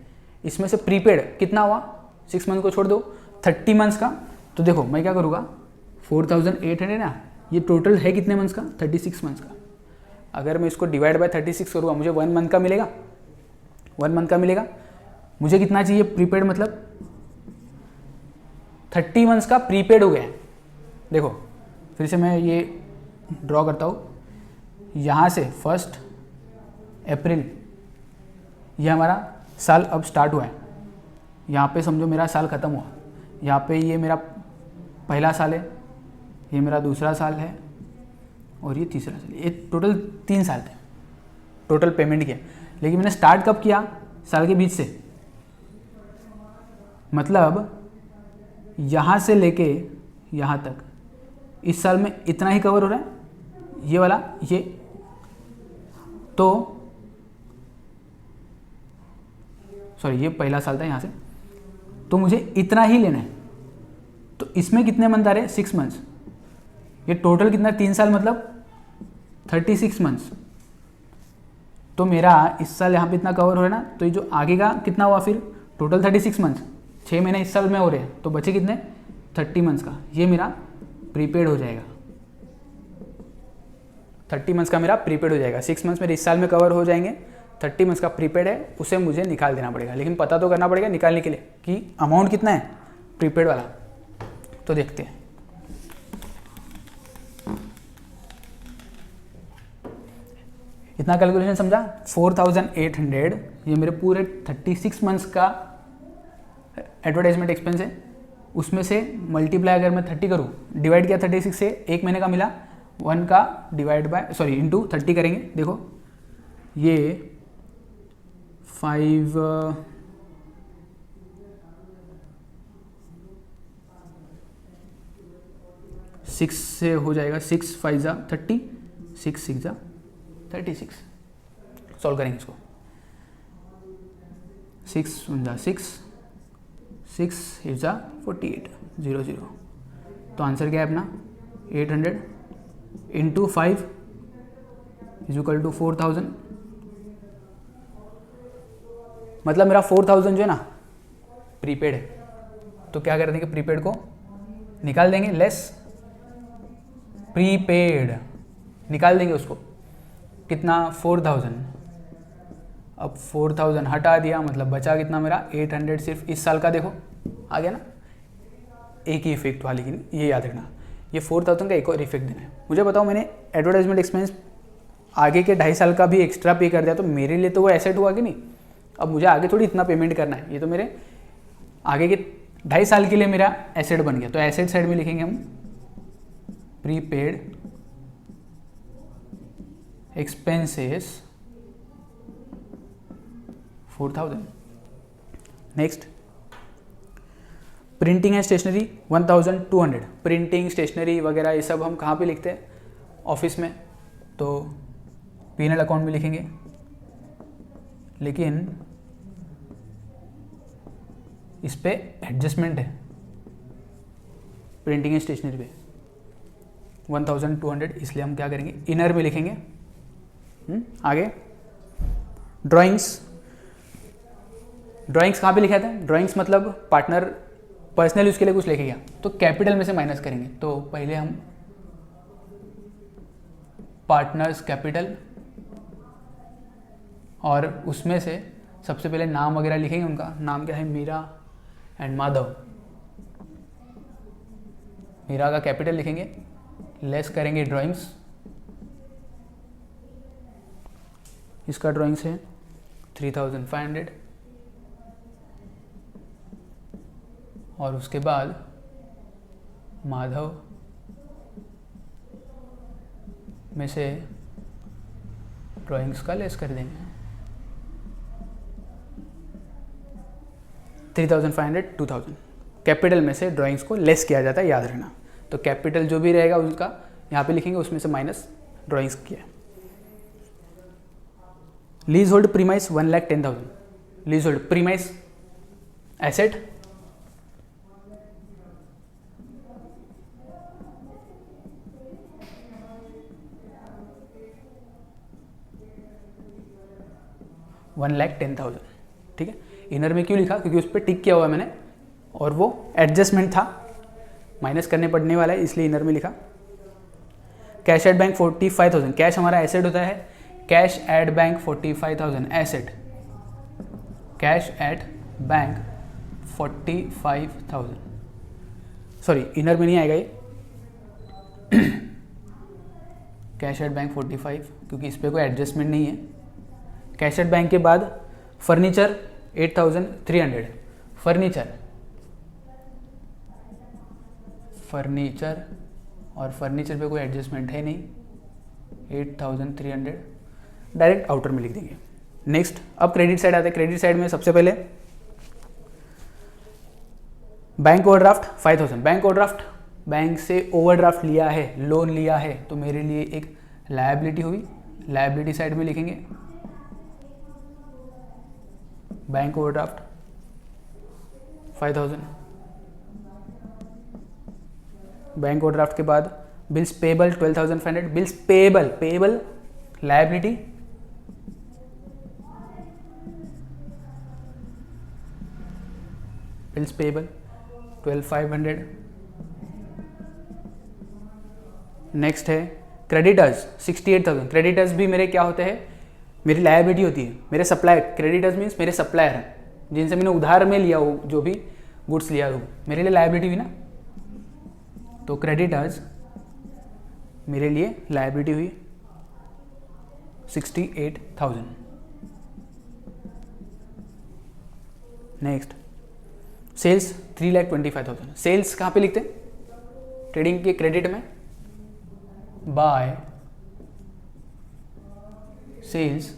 इसमें से प्रीपेड कितना हुआ, 6 मंथ को छोड़ दो, 30 मंथ्स का। तो देखो मैं क्या करूँगा, 4,800 ना, ये टोटल है कितने मंथ्स का, 36 मंथ्स का। अगर मैं इसको डिवाइड बाय 36 करूँगा, मुझे 1 मंथ का मिलेगा, 1 मंथ का मिलेगा। मुझे कितना चाहिए प्रीपेड, मतलब 30 मंथ्स का प्रीपेड हो गया है। देखो फिर से मैं ये ड्रॉ करता हूँ, यहाँ से 1 अप्रैल ये हमारा साल अब स्टार्ट हुआ है, यहाँ पे समझो मेरा साल ख़त्म हुआ, यहाँ पे ये मेरा पहला साल है, ये मेरा दूसरा साल है और ये तीसरा साल। ये टोटल 3 साल थे टोटल पेमेंट किया। लेकिन मैंने स्टार्ट कब किया? साल के बीच से। मतलब यहाँ से लेके यहाँ तक इस साल में इतना ही कवर हो रहा है, ये वाला, ये तो सॉरी ये पहला साल था यहाँ से, तो मुझे इतना ही लेना है। तो इसमें कितने मंथ आ रहे हैं? 6 मंथ्स। ये टोटल कितना? 3 साल मतलब 36 मंथ्स। तो मेरा इस साल यहाँ पे इतना कवर हो रहा है ना, तो ये जो आगे का कितना हुआ फिर? टोटल 36 मंथ्स, 6 महीने इस साल में हो रहे हैं, तो बचे कितने? 30 मंथ्स का। ये मेरा प्रीपेड हो जाएगा, 30 मंथ्स का मेरा प्रीपेड हो जाएगा। 6 मंथ्स मेरे इस साल में कवर हो जाएंगे, 30 मंथ्स का प्रीपेड है, उसे मुझे निकाल देना पड़ेगा। लेकिन पता तो करना पड़ेगा निकालने के लिए कि अमाउंट कितना है प्रीपेड वाला। तो देखते हैं। इतना कैलकुलेशन समझा? 4800 ये मेरे पूरे 36 मंथ्स का एडवर्टाइजमेंट एक्सपेंस है। उसमें से मल्टीप्लाई अगर मैं 30 करूँ, डिवाइड किया 36 से, 1 महीने का मिला, 1 का डिवाइड बाय सॉरी इंटू 30 करेंगे। देखो ये 5 6 से हो जाएगा, 6 5 जा 30, 6 6 जा 36। सॉल्व करेंगे इसको। 6 जा 6, 6 8 जा 48, 0 0। तो आंसर क्या है अपना? 800 इंटू 5 इज इक्वल टू 4000। मतलब मेरा 4000 जो है ना प्रीपेड है। तो क्या कर देंगे? प्रीपेड को निकाल देंगे, लेस प्रीपेड निकाल देंगे उसको। कितना? 4000। अब 4000 हटा दिया, मतलब बचा कितना मेरा? 800 सिर्फ इस साल का। देखो आ गया ना, एक ही इफेक्ट हुआ। लेकिन ये याद रखना, ये 4000 का एक और इफेक्ट देना है। मुझे बताओ, मैंने एडवर्टाइजमेंट एक्सपेंस आगे के 2.5 साल का भी एक्स्ट्रा पे कर दिया, तो मेरे लिए तो वो एसेट हुआ कि नहीं? अब मुझे आगे थोड़ी इतना पेमेंट करना है, ये तो मेरे आगे के 2.5 साल के लिए मेरा एसेट बन गया। तो एसेट साइड में लिखेंगे हम prepaid expenses 4000। Next, printing and stationery 1200। Printing, stationery वगैरह ये सब हम कहाँ पे लिखते हैं? ऑफिस में। तो P&L अकाउंट में लिखेंगे। लेकिन इस पे एडजस्टमेंट है प्रिंटिंग एंड स्टेशनरी पे 1200, इसलिए हम क्या करेंगे? इनर में लिखेंगे। आगे ड्राइंग्स। ड्राइंग्स कहाँ पे लिखा था? ड्राइंग्स मतलब पार्टनर पर्सनल यूज के लिए कुछ लेके गया, तो कैपिटल में से माइनस करेंगे। तो पहले हम पार्टनर्स कैपिटल, और उसमें से सबसे पहले नाम वगैरह लिखेंगे। उनका नाम क्या है? मीरा एंड माधव। मीरा का कैपिटल लिखेंगे, लेस करेंगे ड्राइंग्स। इसका ड्राइंग्स है 3500, और उसके बाद माधव में से ड्राइंग्स का लेस कर देंगे। 3500 2000 कैपिटल में से ड्राइंग्स को लेस किया जाता है, याद रखना। तो कैपिटल जो भी रहेगा उसका यहाँ पे लिखेंगे, उसमें से माइनस ड्राइंग्स किया। Lease hold premise 1,10,000। Lease hold premise asset, $1,10,000। ठीक है। इनर में क्यों लिखा? क्योंकि उस पर टिक किया हुआ है मैंने, और वो एडजस्टमेंट था, माइनस करने पड़ने वाला है, इसलिए इनर में लिखा। Cash at bank 45,000। कैश हमारा एसेट होता है। Cash at bank 45,000 asset. Cash at bank 45,000। Sorry, inner में नहीं आएगा ये। कैश एट बैंक 45, क्योंकि इस पर कोई एडजस्टमेंट नहीं है। कैश एट बैंक के बाद फर्नीचर 8,300। फर्नीचर फर्नीचर, और फर्नीचर पे कोई एडजस्टमेंट है नहीं, 8,300 डायरेक्ट आउटर में लिख देंगे। नेक्स्ट, अब क्रेडिट साइड आते हैं। क्रेडिट साइड में सबसे पहले bank overdraft 5,000। Bank overdraft, bank से ओवरड्राफ्ट लिया है, लोन लिया है, तो मेरे लिए एक लायबिलिटी हुई। लायबिलिटी साइड में लिखेंगे बैंक ओवरड्राफ्ट 5,000। बैंक ओवरड्राफ्ट के बाद bills payable 12,500। Bills payable, payable liability, bills payable 12,500। Next है क्रेडिटर्स 68,000। क्रेडिटर्स भी मेरे क्या होते हैं, मेरी लायबिलिटी होती है। मेरे सप्लायर, क्रेडिटर्स मीन्स मेरे सप्लायर हैं, जिनसे मैंने उधार में लिया हो, जो भी गुड्स लिया हो, मेरे लिए लायबिलिटी हुई ना। तो क्रेडिटर्स मेरे लिए लायबिलिटी हुई 68,000। Next, sales 3,25,000। सेल्स कहाँ पे लिखते हैं, ट्रेडिंग के क्रेडिट में, बाय सेल्स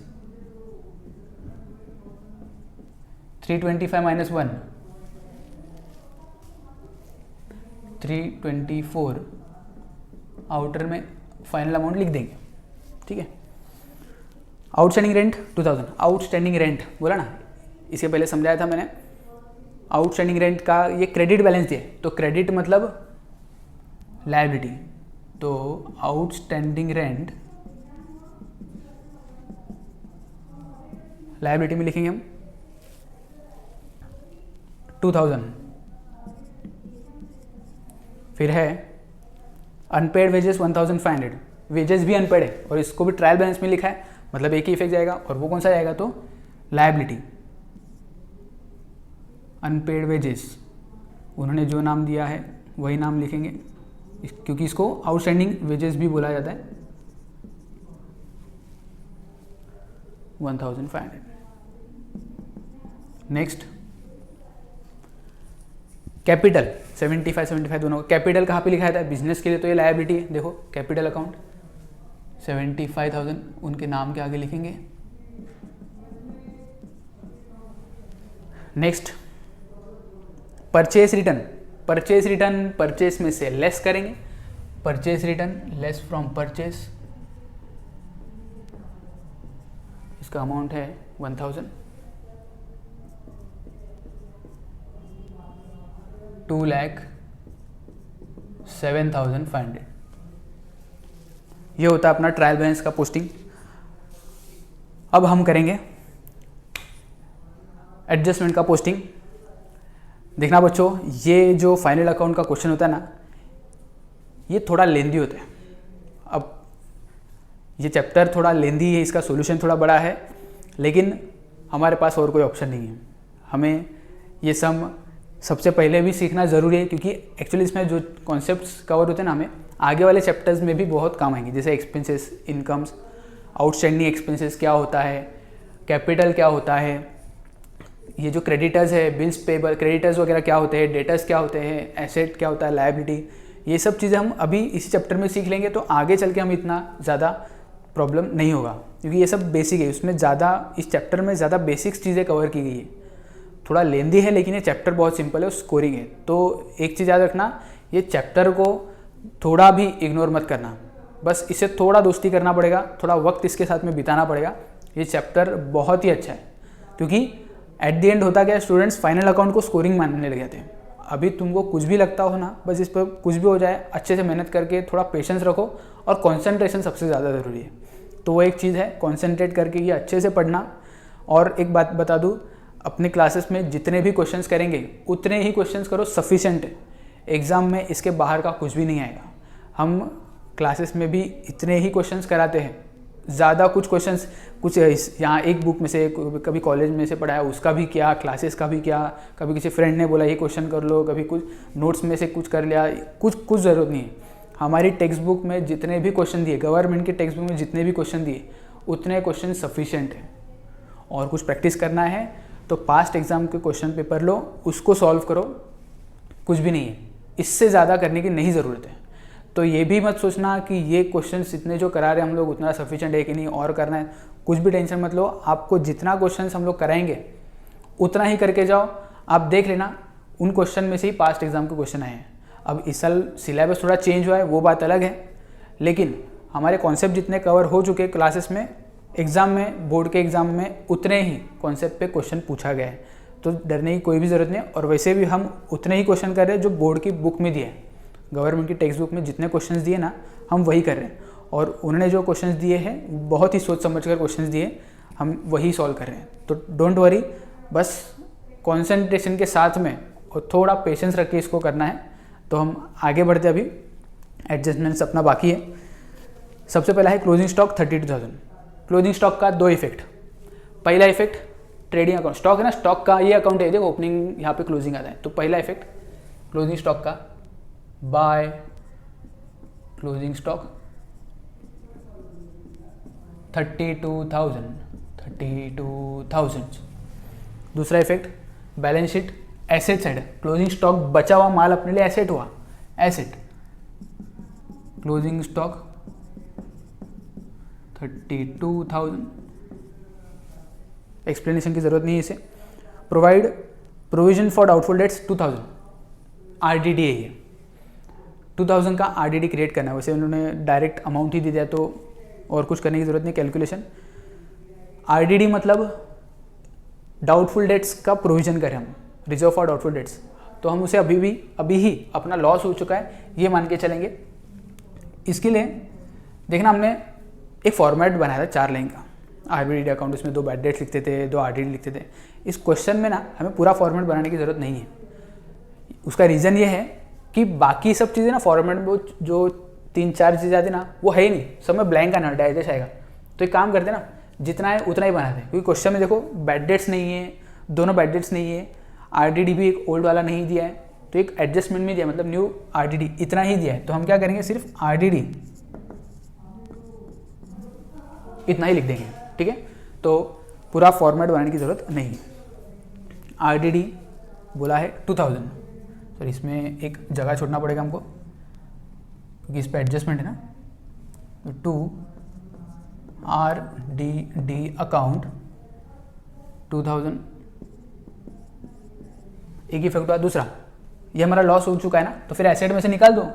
325 माइनस 1, 324 आउटर में फाइनल अमाउंट लिख देंगे। ठीक है। Outstanding rent 2,000। आउटस्टैंडिंग रेंट बोला ना, इसके पहले समझाया था मैंने। आउटस्टैंडिंग रेंट का ये क्रेडिट बैलेंस दिया, तो क्रेडिट मतलब लायबिलिटी, तो आउटस्टैंडिंग रेंट लायबिलिटी में लिखेंगे हम 2,000। फिर है अनपेड वेजेस 1,500। वेजेस भी अनपेड है और इसको भी ट्रायल बैलेंस में लिखा है, मतलब एक ही इफेक्ट जाएगा, और वो कौन सा जाएगा, तो लायबिलिटी। अनपेड वेजेस, उन्होंने जो नाम दिया है वही नाम लिखेंगे, क्योंकि इसको आउटस्टैंडिंग वेजेस भी बोला जाता है। 1,500। नेक्स्ट, कैपिटल 75 दोनों। कैपिटल कहाँ पे लिखा था, बिजनेस के लिए, तो ये लायबिलिटी है। देखो कैपिटल अकाउंट 75,000 उनके नाम के आगे लिखेंगे। Next, purchase return. Purchase return, purchase में से लेस करेंगे, purchase return less from purchase, इसका अमाउंट है 1,000। 2,07,500। ये होता है अपना ट्रायल बैलेंस का पोस्टिंग। अब हम करेंगे एडजस्टमेंट का पोस्टिंग। देखना बच्चों, ये जो फाइनल अकाउंट का क्वेश्चन होता है ना, ये थोड़ा लेंदी होता है। अब ये चैप्टर थोड़ा लेंदी है, इसका सॉल्यूशन थोड़ा बड़ा है, लेकिन हमारे पास और कोई ऑप्शन नहीं है। हमें ये सम सबसे पहले भी सीखना ज़रूरी है, क्योंकि एक्चुअली इसमें जो कॉन्सेप्ट्स कवर होते हैं ना, हमें आगे वाले चैप्टर्स में भी बहुत काम आएंगे। जैसे एक्सपेंसेस, इनकम्स, आउटस्टैंडिंग एक्सपेंसेस क्या होता है, कैपिटल क्या होता है, ये जो क्रेडिटर्स है, बिल्स पेबल, क्रेडिटर्स वगैरह क्या होते हैं, डेटर्स क्या होते हैं, एसेट क्या होता है, लायबिलिटी, ये सब चीज़ें हम अभी इसी चैप्टर में सीख लेंगे, तो आगे चल के हम इतना ज़्यादा प्रॉब्लम नहीं होगा, क्योंकि ये सब बेसिक है। उसमें ज़्यादा, इस चैप्टर में ज़्यादा बेसिक्स चीज़ें कवर की गई है। थोड़ा लेंदी है, लेकिन ये चैप्टर बहुत सिंपल है, स्कोरिंग है। तो एक चीज़ याद रखना, ये चैप्टर को थोड़ा भी इग्नोर मत करना, बस इसे थोड़ा दोस्ती करना पड़ेगा, थोड़ा वक्त इसके साथ में बिताना पड़ेगा। ये चैप्टर बहुत ही अच्छा है, क्योंकि एट द एंड होता क्या है, स्टूडेंट्स फाइनल अकाउंट को स्कोरिंग मानने लग जाते हैं। अभी तुमको कुछ भी लगता हो ना, बस इस पर कुछ भी हो जाए, अच्छे से मेहनत करके थोड़ा पेशेंस रखो, और कॉन्सेंट्रेशन सबसे ज़्यादा ज़रूरी है। तो वो एक चीज़ है, कॉन्सेंट्रेट करके ये अच्छे से पढ़ना। और एक बात बता दूँ, अपने क्लासेस में जितने भी क्वेश्चंस करेंगे उतने ही क्वेश्चंस करो, सफिशेंट है। एग्ज़ाम में इसके बाहर का कुछ भी नहीं आएगा। हम क्लासेस में भी इतने ही क्वेश्चंस कराते हैं, ज़्यादा कुछ क्वेश्चंस, कुछ यहाँ एक बुक में से, कभी कॉलेज में से पढ़ाया उसका भी किया, क्लासेस का भी किया, कभी किसी फ्रेंड ने बोला ये क्वेश्चन कर लो, कभी कुछ नोट्स में से कुछ कर लिया, कुछ ज़रूरत नहीं है। हमारी टेक्स्ट बुक में जितने भी क्वेश्चन दिए, गवर्नमेंट की टेक्स्ट बुक में जितने भी क्वेश्चन दिए, उतने क्वेश्चन सफिशेंट है। और कुछ प्रैक्टिस करना है तो पास्ट एग्ज़ाम के क्वेश्चन पेपर लो, उसको सॉल्व करो, कुछ भी नहीं है। इससे ज़्यादा करने की नहीं ज़रूरत है। तो ये भी मत सोचना कि ये क्वेश्चंस इतने जो करा रहे हैं हम लोग उतना सफिशिएंट है कि नहीं और करना है, कुछ भी टेंशन मत लो। आपको जितना क्वेश्चंस हम लोग कराएंगे उतना ही करके जाओ। आप देख लेना उन क्वेश्चन में से ही पास्ट एग्जाम के क्वेश्चन आए हैं। अब इस साल सिलेबस थोड़ा चेंज हुआ है वो बात अलग है, लेकिन हमारे कॉन्सेप्ट जितने कवर हो चुके क्लासेस में, एग्ज़ाम में, बोर्ड के एग्ज़ाम में उतने ही कॉन्सेप्ट पे क्वेश्चन पूछा गया है, तो डरने की कोई भी ज़रूरत नहीं है। और वैसे भी हम उतने ही क्वेश्चन कर रहे हैं जो बोर्ड की बुक में दिए हैं, गवर्नमेंट की टेक्स्ट बुक में जितने क्वेश्चंस दिए ना हम वही कर रहे हैं। और उन्होंने जो क्वेश्चंस दिए हैं बहुत ही सोच समझ कर क्वेश्चंस दिए, हम वही सॉल्व कर रहे हैं। तो डोंट वरी, बस कंसंट्रेशन के साथ में और थोड़ा पेशेंस रख के इसको करना है। तो हम आगे बढ़ते, अभी एडजस्टमेंट्स अपना बाकी है। सबसे पहला है क्लोजिंग स्टॉक 32,000। क्लोजिंग स्टॉक का दो इफेक्ट। पहला इफेक्ट ट्रेडिंग अकाउंट, स्टॉक है ना, स्टॉक का ये अकाउंट है, देखो ओपनिंग यहाँ पे क्लोजिंग आता है। तो पहला इफेक्ट क्लोजिंग स्टॉक का, बाय क्लोजिंग स्टॉक 32,000। दूसरा effect balance sheet asset side, closing stock बचा हुआ माल अपने लिए एसेट हुआ, एसेट क्लोजिंग स्टॉक 32,000। एक्सप्लेनेशन की जरूरत नहीं है इसे। Provide provision for doubtful debts 2,000, RDD है ये, 2,000 का आरडीडी क्रिएट करना है। वैसे उन्होंने डायरेक्ट अमाउंट ही दे दिया तो और कुछ करने की जरूरत नहीं, कैलकुलेशन। आरडीडी मतलब डाउटफुल डेट्स का प्रोविजन करें हम, रिजर्व फॉर डाउटफुल डेट्स। तो हम उसे अभी ही अपना लॉस हो चुका है ये मान के चलेंगे। इसके लिए देखना हमने एक फॉर्मेट बनाया था 4 लाइन का आरबीडी अकाउंट, उसमें 2 बैड डेट्स लिखते थे, 2 आरडीडी लिखते थे। इस क्वेश्चन में ना हमें पूरा फॉर्मेट बनाने की ज़रूरत नहीं है। उसका रीज़न ये है कि बाकी सब चीज़ें ना फॉर्मेट में जो 3-4 चीज़ें आती ना वो है ही नहीं, सब में ब्लैंक आना डायजेस्ट आएगा। तो एक काम करते ना, जितना है उतना ही बनाते हैं, क्योंकि क्वेश्चन में देखो बैड डेट्स नहीं है, दोनों बैड डेट्स नहीं है, आरडीडी भी एक ओल्ड वाला नहीं दिया है, तो एक एडजस्टमेंट में दिया मतलब न्यू आरडीडी इतना ही दिया है। तो हम क्या करेंगे, सिर्फ आरडीडी इतना ही लिख देंगे, ठीक है। तो पूरा फॉर्मेट बनाने की ज़रूरत नहीं है। आरडीडी बोला है 2,000, तो इसमें एक जगह छोड़ना पड़ेगा हमको क्योंकि इस पर एडजस्टमेंट है ना। तो 2 आरडीडी अकाउंट 2,000, एक इफेक्ट हुआ। दूसरा, ये हमारा लॉस हो चुका है ना, तो फिर एसेट में से निकाल दो,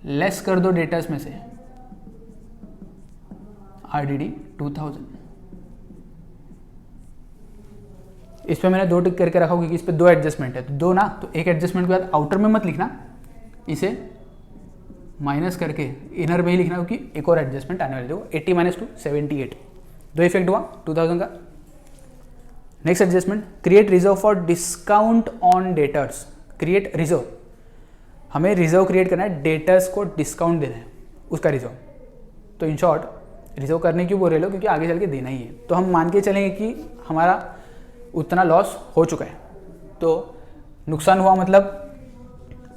लेस कर दो डेटर्स में से आरडीडी 2,000। इस पे मैंने 2 टिक करके रखा क्योंकि इस पे 2 एडजस्टमेंट है, तो 2 ना, तो एक एडजस्टमेंट के बाद आउटर में मत लिखना, इसे माइनस करके इनर में ही लिखना क्योंकि एक और एडजस्टमेंट आने वाले। देखो 80 - 2 78, 2 इफेक्ट हुआ 2,000 का। Next adjustment, create reserve for discount on debtors. Create reserve, हमें रिजर्व क्रिएट करना है, डेटर्स को डिस्काउंट देना है उसका रिजर्व। तो इन शॉर्ट रिजर्व करने क्यों बोल रहे लो, क्योंकि आगे चल के देना ही है। तो हम मान के चलेंगे कि हमारा उतना लॉस हो चुका है। तो नुकसान हुआ मतलब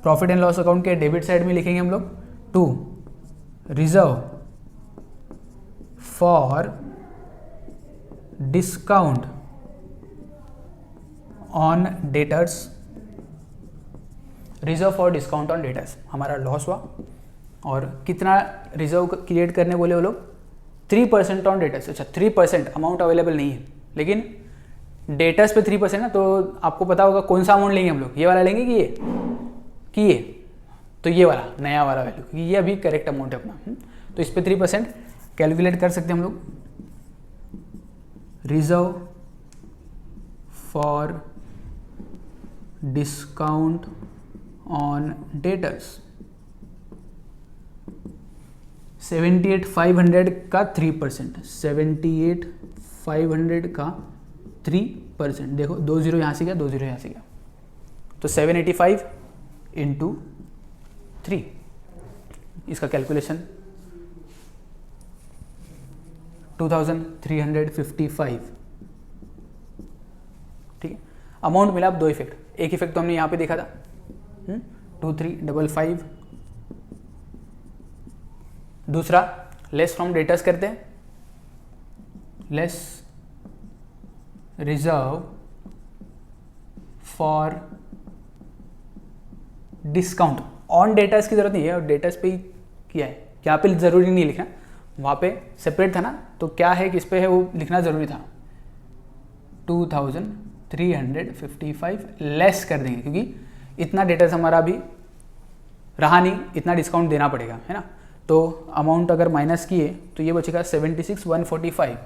प्रॉफिट एंड लॉस अकाउंट के डेबिट साइड में लिखेंगे हम लोग 2 reserve for discount on debtors. Reserve for discount on debtors, हमारा लॉस हुआ और कितना रिजर्व क्रिएट करने बोले वो लोग 3% ऑन डेटर्स। अच्छा 3% अमाउंट अवेलेबल नहीं है, लेकिन डेटर्स पे 3% ना, तो आपको पता होगा कौन सा अमाउंट लेंगे हम लोग, ये वाला लेंगे कि ये तो ये वाला नया वाला वैल्यू, क्योंकि ये अभी करेक्ट अमाउंट है अपना। तो इस पे 3% कैलकुलेट कर सकते हैं हम लोग। Reserve for discount on debtors 78,500 का 3%, 78,500 का 3%। देखो 2 0 यहाँ से गया, 2 0 यहाँ से गया, तो 785 इंटू 3, इसका कैलकुलेशन 2,355, ठीक है। अमाउंट मिला। अब 2 इफेक्ट, एक इफेक्ट तो हमने यहाँ पे देखा था 2355, दूसरा लेस फ्रॉम डेटर्स करते हैं, less reserve for discount on datas की ज़रूरत नहीं है, और डेटास पे ही किया है, यहाँ पे ज़रूरी नहीं लिखना, वहाँ पे सेपरेट था ना, तो क्या है किस पे है वो लिखना ज़रूरी था। 2355 लेस कर देंगे, क्योंकि इतना डेटा हमारा अभी रहा नहीं, इतना डिस्काउंट देना पड़ेगा, है ना। तो अमाउंट अगर माइनस किए तो ये बचेगा 76,145,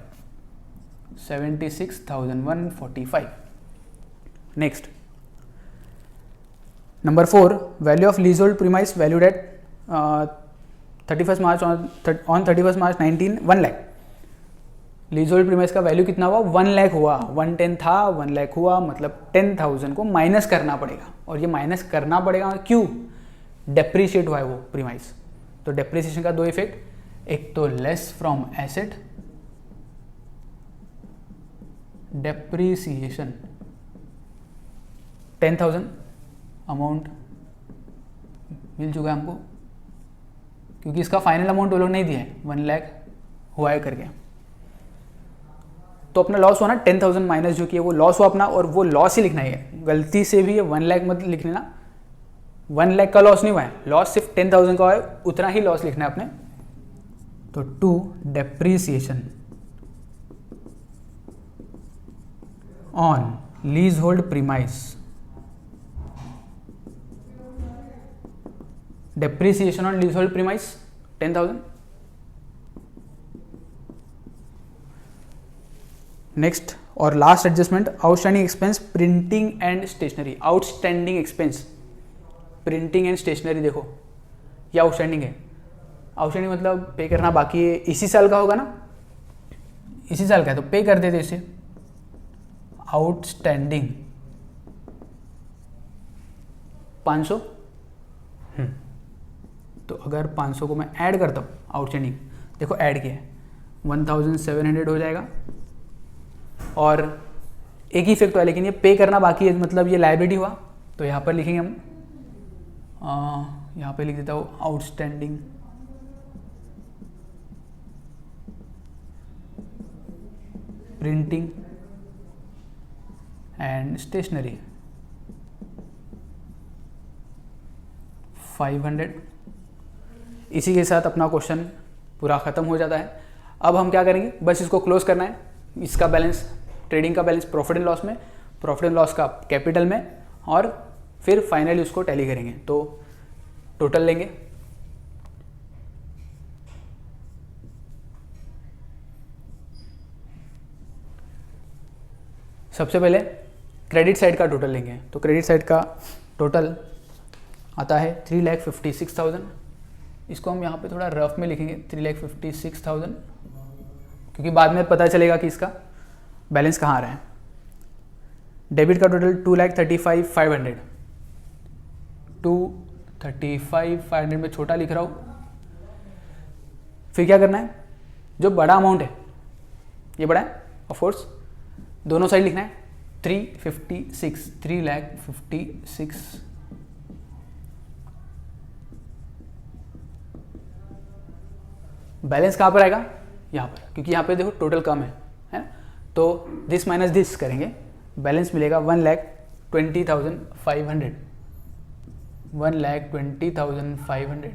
76,145। Next number 4, value of leasehold premise valued at 31 march on 31 March 19 1 lakh. Leasehold premise का वैल्यू कितना हुआ, 1 लाख हुआ, 110 था 1 लाख हुआ, मतलब 10,000 को माइनस करना पड़ेगा। और ये माइनस करना पड़ेगा क्यों, डेप्रीशिएट हुआ है वो प्रीमाइस। तो डेप्रीसिएशन का 2 इफेक्ट, एक तो less from asset, depreciation 10,000 amount मिल चुका है हमको, क्योंकि इसका फाइनल अमाउंट वो लोग नहीं दिया है, 1 लाख हुआ है करके। तो अपना लॉस हुआ ना 10,000 माइनस जो कि है वो लॉस हुआ अपना, और वो लॉस ही लिखना है, गलती से भी 1 लाख मत लिख लेना, 1 लाख का लॉस नहीं हुआ है, लॉस सिर्फ 10,000 का है, उतना ही लॉस लिखना है अपने। तो 2 depreciation on leasehold premise, depreciation on leasehold premise 10,000। Next और last adjustment, outstanding expense printing and stationery. Outstanding expense printing and stationery, देखो ये आउटस्टैंडिंग है, आउटस्टैंडिंग मतलब पे करना बाकी है, इसी साल का होगा ना, इसी साल का है तो पे कर देते इसे। आउटस्टैंडिंग 500, तो अगर 500 को मैं ऐड करता हूँ, आउटस्टैंडिंग देखो ऐड किया है, 1700 हो जाएगा, और एक ही इफेक्ट हुआ, लेकिन ये पे करना बाकी है, मतलब ये लायबिलिटी हुआ। तो यहाँ पर लिखेंगे हम, यहाँ पे लिख देता हूँ आउटस्टैंडिंग प्रिंटिंग एंड स्टेशनरी 500। इसी के साथ अपना क्वेश्चन पूरा ख़त्म हो जाता है। अब हम क्या करेंगे, बस इसको क्लोज करना है, इसका बैलेंस, ट्रेडिंग का बैलेंस प्रॉफिट एंड लॉस में, प्रॉफिट एंड लॉस का कैपिटल में, और फिर फाइनली उसको टैली करेंगे। तो टोटल लेंगे, सबसे पहले क्रेडिट साइड का टोटल लेंगे। तो क्रेडिट साइड का टोटल आता है 3,56,000। इसको हम यहाँ पे थोड़ा रफ में लिखेंगे 3,56,000, क्योंकि बाद में पता चलेगा कि इसका बैलेंस कहाँ आ रहा है। डेबिट का टोटल 2,35,500, 235,500 में छोटा लिख रहा हूँ। फिर क्या करना है, जो बड़ा अमाउंट है, ये बड़ा है ऑफ कोर्स, दोनों साइड लिखना है 356, 3,56,000। बैलेंस कहाँ पर आएगा, यहाँ पर, क्योंकि यहाँ पे देखो टोटल कम है ना। तो दिस माइनस दिस करेंगे, बैलेंस मिलेगा 1,20,500, 1,20,500।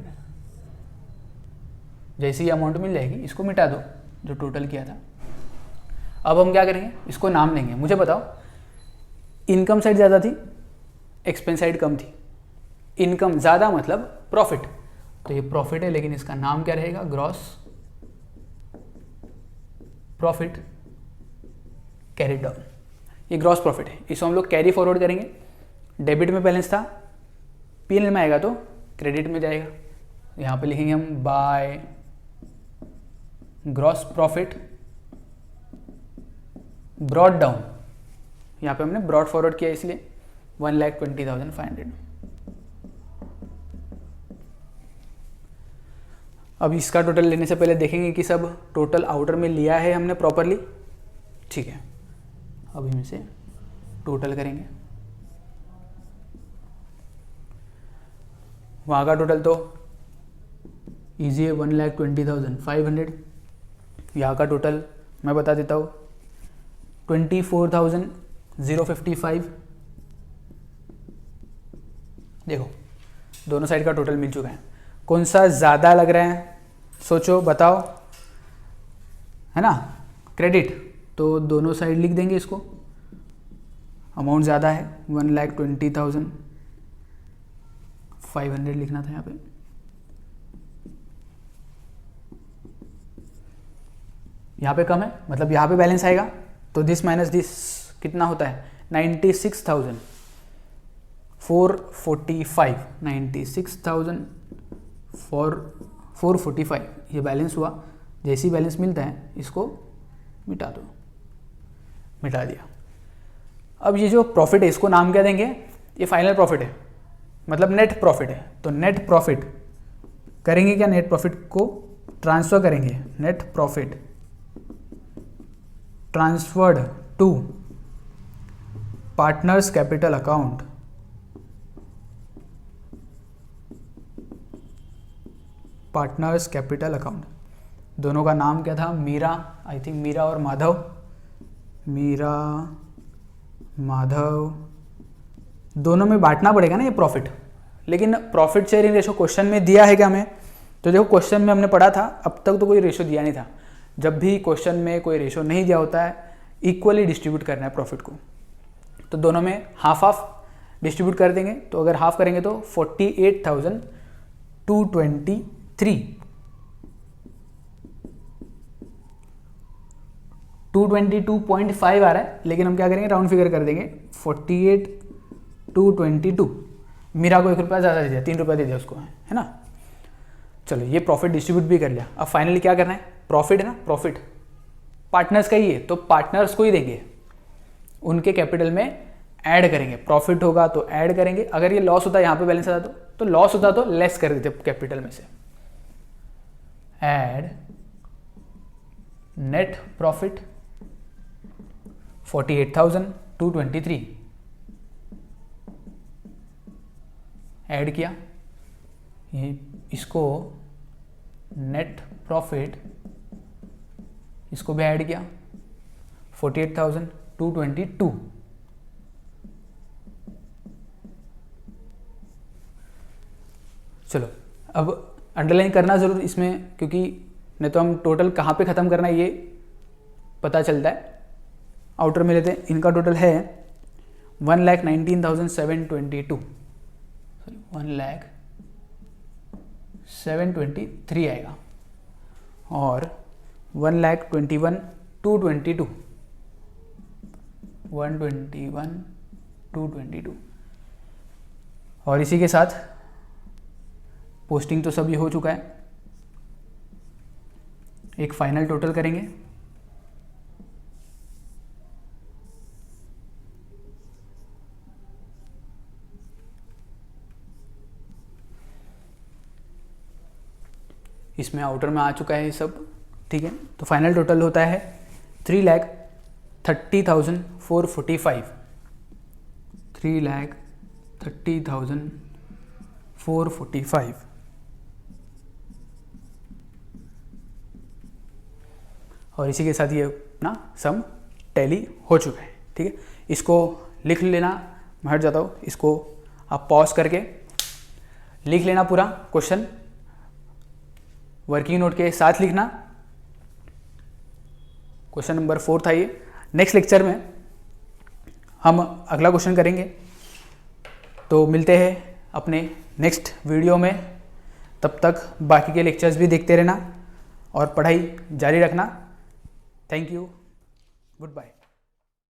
जैसी अमाउंट मिल जाएगी इसको मिटा दो जो टोटल किया था। अब हम क्या करेंगे, इसको नाम देंगे। मुझे बताओ, इनकम साइड ज़्यादा थी, एक्सपेंस साइड कम थी। इनकम ज़्यादा मतलब प्रॉफिट, तो ये प्रॉफिट है, लेकिन इसका नाम क्या रहेगा, ग्रॉस प्रॉफिट कैरी डाउन। ये ग्रॉस प्रॉफिट है, इसको हम लोग कैरी फॉरवर्ड करेंगे। डेबिट में बैलेंस था, पीएनएल में आएगा तो क्रेडिट में जाएगा। यहाँ पे लिखेंगे हम by gross profit brought down. यहाँ पे हमने ब्रॉड फॉरवर्ड किया इसलिए 1,20,500। अब इसका टोटल लेने से पहले देखेंगे कि सब टोटल आउटर में लिया है हमने प्रॉपरली, ठीक है। अब इनमें से टोटल करेंगे, वहाँ का टोटल तो इजी है 1,20,500। यहाँ का टोटल मैं बता देता हूँ 24,055। देखो दोनों साइड का टोटल मिल चुका है। कौन सा ज़्यादा लग रहा है, सोचो बताओ, है ना, क्रेडिट, तो दोनों साइड लिख देंगे इसको। अमाउंट ज़्यादा है 1,20,500 लिखना था यहाँ पे। यहाँ पे कम है, मतलब यहाँ पे बैलेंस आएगा, तो दिस माइनस दिस कितना होता है 96,445, 96,445 ये बैलेंस हुआ। जैसे ही बैलेंस मिलता है इसको मिटा दो, मिटा दिया। अब ये जो प्रॉफिट है इसको नाम क्या देंगे, ये फाइनल प्रॉफिट है, मतलब नेट प्रॉफिट है। तो नेट प्रॉफिट करेंगे क्या, नेट प्रॉफिट को ट्रांसफर करेंगे, net profit transferred to partners capital account, partners capital account. दोनों का नाम क्या था, मीरा, आई थिंक मीरा और माधव, मीरा माधव, दोनों में बांटना पड़ेगा ना ये प्रॉफिट। लेकिन प्रॉफिट शेयरिंग रेशो क्वेश्चन में दिया है क्या हमें, तो देखो क्वेश्चन में हमने पढ़ा था, अब तक तो कोई रेशो दिया नहीं था। जब भी क्वेश्चन में कोई रेशो नहीं दिया होता है, इक्वली डिस्ट्रीब्यूट करना है प्रॉफिट को, तो दोनों में हाफ हाफ डिस्ट्रीब्यूट कर देंगे। तो अगर हाफ करेंगे तो 48,223, 222.5 आ रहा है, लेकिन हम क्या करेंगे, राउंड फिगर कर देंगे, 48,222। मीरा को 1 रुपया ज़्यादा दे दिया, 3 रुपया दे दिया उसको, है ना। चलो ये प्रॉफिट डिस्ट्रीब्यूट भी कर लिया। अब फाइनली क्या करना है, प्रॉफिट है ना, प्रॉफिट पार्टनर्स का ही है, तो पार्टनर्स को ही देंगे, उनके कैपिटल में ऐड करेंगे। प्रॉफिट होगा तो ऐड करेंगे, अगर ये लॉस होता है यहाँ पे बैलेंस आता तो लॉस होता तो लेस कर देते कैपिटल में से। ऐड नेट प्रॉफिट 48,223 ऐड किया, ये इसको नेट प्रॉफिट, इसको भी ऐड किया 48,222। चलो अब अंडरलाइन करना ज़रूर इसमें, क्योंकि नहीं तो हम टोटल कहाँ पे ख़त्म करना है ये पता चलता है। आउटर में लेते हैं, इनका टोटल है 1,19,722, 1,0723 आएगा, और 1,21,222, 121,222। और इसी के साथ पोस्टिंग तो सब ये हो चुका है, एक फाइनल टोटल करेंगे। इसमें आउटर में आ चुका है ये सब, ठीक है। तो फाइनल टोटल होता है 3,30,445, 3,30,445। और इसी के साथ ये ना सम टैली हो चुका है, ठीक है। इसको लिख लेना, मैं हट जाता हूँ, इसको आप पॉज करके लिख लेना पूरा क्वेश्चन, वर्किंग नोट के साथ लिखना। क्वेश्चन नंबर 4 था ये। नेक्स्ट लेक्चर में हम अगला क्वेश्चन करेंगे, तो मिलते हैं अपने नेक्स्ट वीडियो में। तब तक बाकी के लेक्चर्स भी देखते रहना और पढ़ाई जारी रखना। Thank you, good bye.